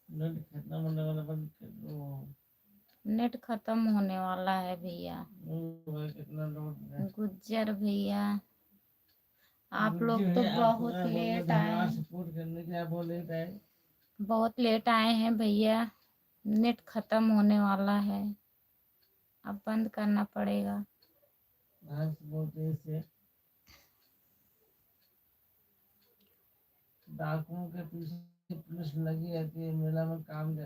नेट खत्म होने वाला, बंद कर दो। नेट खत्म होने वाला है भैया। भाई कितना लोड है। गुज्जर भैया आप गुज्जू लोग तो है, आपको बहुत बहुत बहुत लेट आए धन्यवाद हैं, सपोर्ट करने के लिए। आप बहुत लेट आए। बहुत लेट आए हैं भैया, नेट खत्म होने वाला है, अब बंद करना पड़ेगा। आज बहुत देर से डाकुओं के पीछे पुलिस लगी रहती है, मेला में काम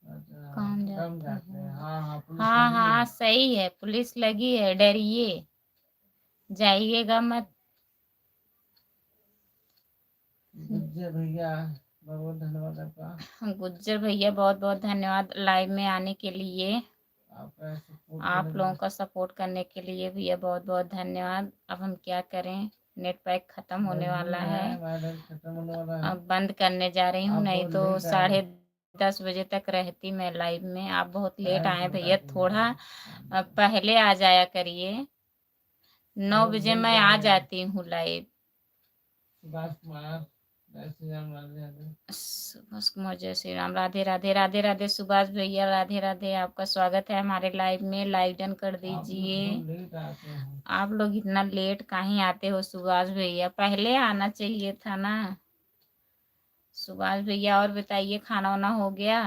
अच्छा कौन कम जाता जाते हैं। है? हाँ हाँ, पुलिस हाँ लगी हाँ है। सही है, पुलिस लगी है, डरिए जाइएगा मत। गुज्जर भैया बहुत बहुत धन्यवाद आपका। गुज्जर भैया बहुत बहुत धन्यवाद लाइव में आने के लिए, आपका सपोर्ट आप करने के लोगों लिए। का सपोर्ट करने के लिए भैया बहुत बहुत धन्यवाद। अब हम क्या करें, नेट पैक खत्म होने वाला मजबूर है, है, हमारा खत्म होने वाला है। अब बंद करने जा रही हूँ, आप नहीं बहुत तो लेट आए। 10:30 बजे तक रहती मैं लाइव में। आप बहुत लेट टाइम आए से भैया, बताती थोड़ा है। पहले आ जाया करिए। 9 बजे लेट मैं आ आए हैं। जाती हूँ लाइव। सुभाष कुमार, जय श्री राम, राधे राधे। सुभाष कुमार जय श्री राम, राधे राधे राधे राधे। सुभाष भैया राधे राधे, आपका स्वागत है हमारे लाइव में, लाइव डन कर आप लोग दीजिए। बहुत लेट आते हैं। आप लोग इतना लेट काहे आते हो सुभाष भैया, पहले आना चाहिए था ना सुभाष भैया। और बताइए खाना वाना हो गया?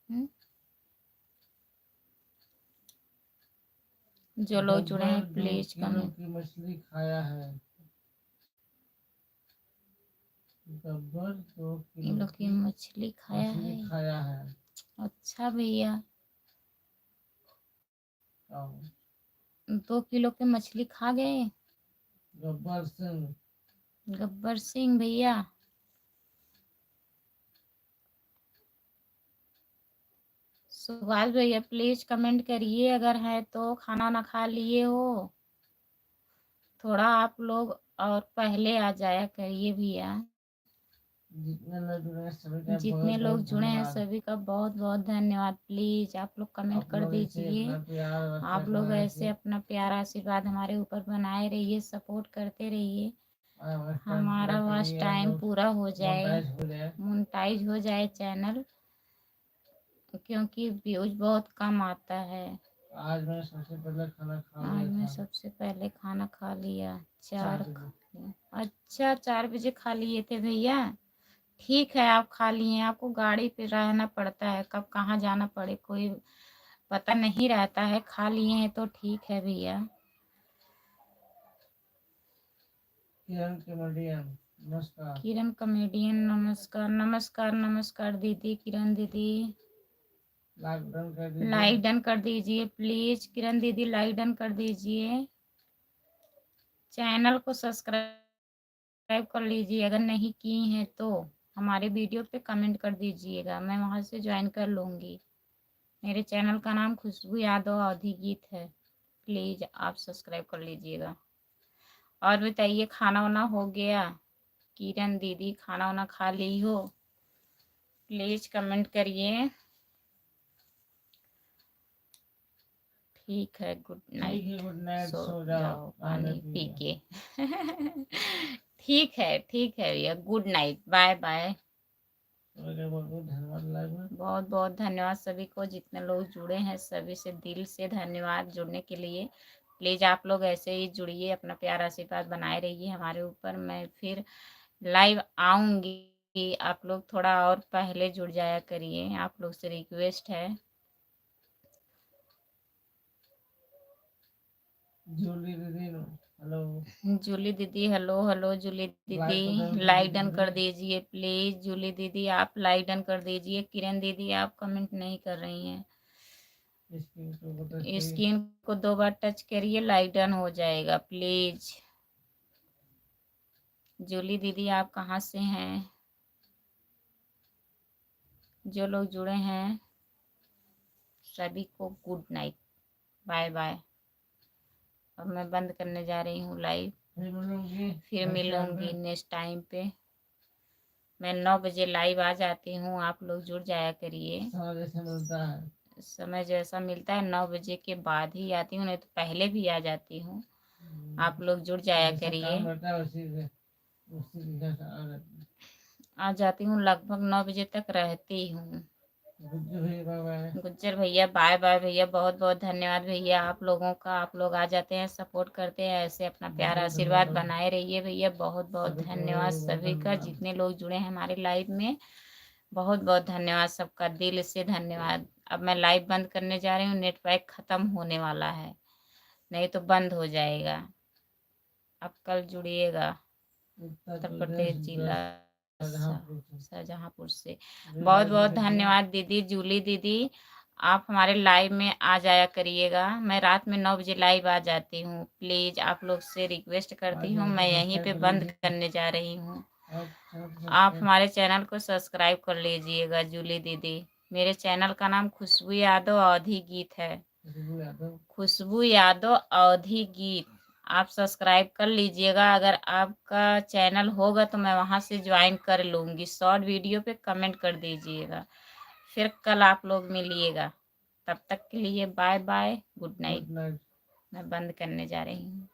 हम्म? जो लोग जुड़े हैं गब्बर 2 प्लीज किलो कमेंट। की मछली खाया है। गब्बर 2 किलो किलो की की मछली खाया मछली है? खाया है। अच्छा भैया, आओ। 2 किलो की मछली खा गए गब्बर सिंह। गब्बर सिंह भैया? सुभाष भैया प्लीज कमेंट करिए, अगर है तो खाना ना खा लिए हो, थोड़ा आप लोग और पहले आ जाया करिए भैया। जितने लोग जुड़े हैं सभी का जितने बहुत लोग बहुत जुड़े हैं धन्यवाद। सभी का बहुत बहुत धन्यवाद। प्लीज आप लोग कमेंट आप कर लोग ऐसे ही दीजिए। अपना प्यार आप बच्चा लोग बनाए ऐसे रखिए। अपना प्यार आशीर्वाद हमारे ऊपर बनाए रहिए, सपोर्ट करते रहिए। टाइम पूरा हमारा बस करिए, हम टाइम लोग पूरा हो जाए, मोनेटाइज हो जाए। मोनेटाइज हो जाए चैनल, क्योंकि व्यूज बहुत कम आता है। आज मैं सबसे पहले खाना खा आज लिया मैं था सबसे पहले खाना खा लिया, 4 4 बजे। अच्छा 4 बजे खा लिए थे भैया? ठीक है, आप खा लिए। आपको गाड़ी पे रहना पड़ता है, कब कहाँ जाना पड़े कोई पता नहीं रहता है, खा लिए हैं तो ठीक है भैया। किरण कमेडियन, नमस्कार। किरण कॉमेडियन नमस्कार नमस्कार नमस्कार दीदी, किरण दीदी लॉकडाउन कर दीजिए। लाइक डन कर दीजिए प्लीज। किरण दीदी लाइक डन कर दीजिए, चैनल को सब्सक्राइब कर लीजिए अगर नहीं की हैं तो। हमारे वीडियो पे कमेंट कर दीजिएगा, मैं वहां से ज्वाइन कर लूँगी। मेरे चैनल का नाम खुशबू यादव अवधी गीत है, प्लीज़ आप सब्सक्राइब कर लीजिएगा। और बताइए खाना वाना हो गया? किरण दीदी खाना वाना खा ली हो? प्लीज कमेंट करिए। ठीक है, गुड नाइट। ठीक है, गुड नाइट, सो सो जाओ जाओ पानी पानी पी पी के। ठीक है भैया, गुड नाइट, बाय बाय। बहुत धन्यवाद लाइव में। बहुत बहुत धन्यवाद सभी को, जितने लोग जुड़े हैं सभी से दिल से धन्यवाद जुड़ने के लिए। प्लीज़ आप लोग ऐसे ही जुड़िए, अपना प्यार आशीर्वाद बनाए रहिए हमारे ऊपर। मैं फिर लाइव आऊँगी, आप लोग थोड़ा और पहले जुड़ जाया करिए, आप लोग से रिक्वेस्ट है। जूली दीदी हेलो। जूली दीदी हेलो हेलो। जूली दीदी लाइक डन कर दीजिए प्लीज। जूली दीदी आप लाइक डन कर दीजिए। किरण दीदी आप कमेंट नहीं कर रही हैं। स्क्रीन को 2 बार टच करिए, लाइक डन हो जाएगा प्लीज। जूली दीदी आप कहाँ से हैं? जो लोग जुड़े हैं सभी को गुड नाइट, बाय बाय। अब मैं बंद करने जा रही हूँ लाइव। फिर मिलूंगी नेक्स्ट टाइम पे। मैं 9 बजे लाइव आ जाती हूँ, आप लोग जुड़ जाया करिए। समय जैसा मिलता है 9 बजे के बाद ही आती हूँ, नहीं तो पहले भी आ जाती हूँ। आप लोग जुड़ जाया करिए। आ जाती हूँ, लगभग 9 बजे तक रहती हूँ। गुज्जर भैया बाय बाय भैया, बहुत बहुत धन्यवाद भैया आप लोगों का। आप लोग आ जाते हैं, सपोर्ट करते हैं, ऐसे अपना प्यार आशीर्वाद बनाए रहिए भैया। बहुत बहुत धन्यवाद सभी का, जितने लोग जुड़े हैं हमारे लाइव में। बहुत बहुत धन्यवाद सबका, दिल से धन्यवाद। अब मैं लाइव बंद करने जा रही हूँ, नेट पैक ख़त्म होने वाला है, नहीं तो बंद हो जाएगा। अब कल जुड़िएगा। उत्तर प्रदेश जिला शाहजहाँपुर से। बहुत बहुत धन्यवाद दीदी जूली दीदी, आप हमारे लाइव में आ जाया करिएगा। मैं रात में 9 बजे लाइव आ जाती हूँ। प्लीज़ आप लोग से रिक्वेस्ट करती हूँ, मैं यहीं पे बंद करने जा रही हूँ। आप हमारे चैनल को सब्सक्राइब कर लीजिएगा जूली दीदी। मेरे चैनल का नाम खुशबू यादव अवधी गीत है। खुशबू यादव अवधी गीत, आप सब्सक्राइब कर लीजिएगा। अगर आपका चैनल होगा तो मैं वहां से ज्वाइन कर लूँगी। शॉर्ट वीडियो पे कमेंट कर दीजिएगा। फिर कल आप लोग मिलिएगा। तब तक के लिए बाय बाय, गुड नाइट। मैं बंद करने जा रही हूँ।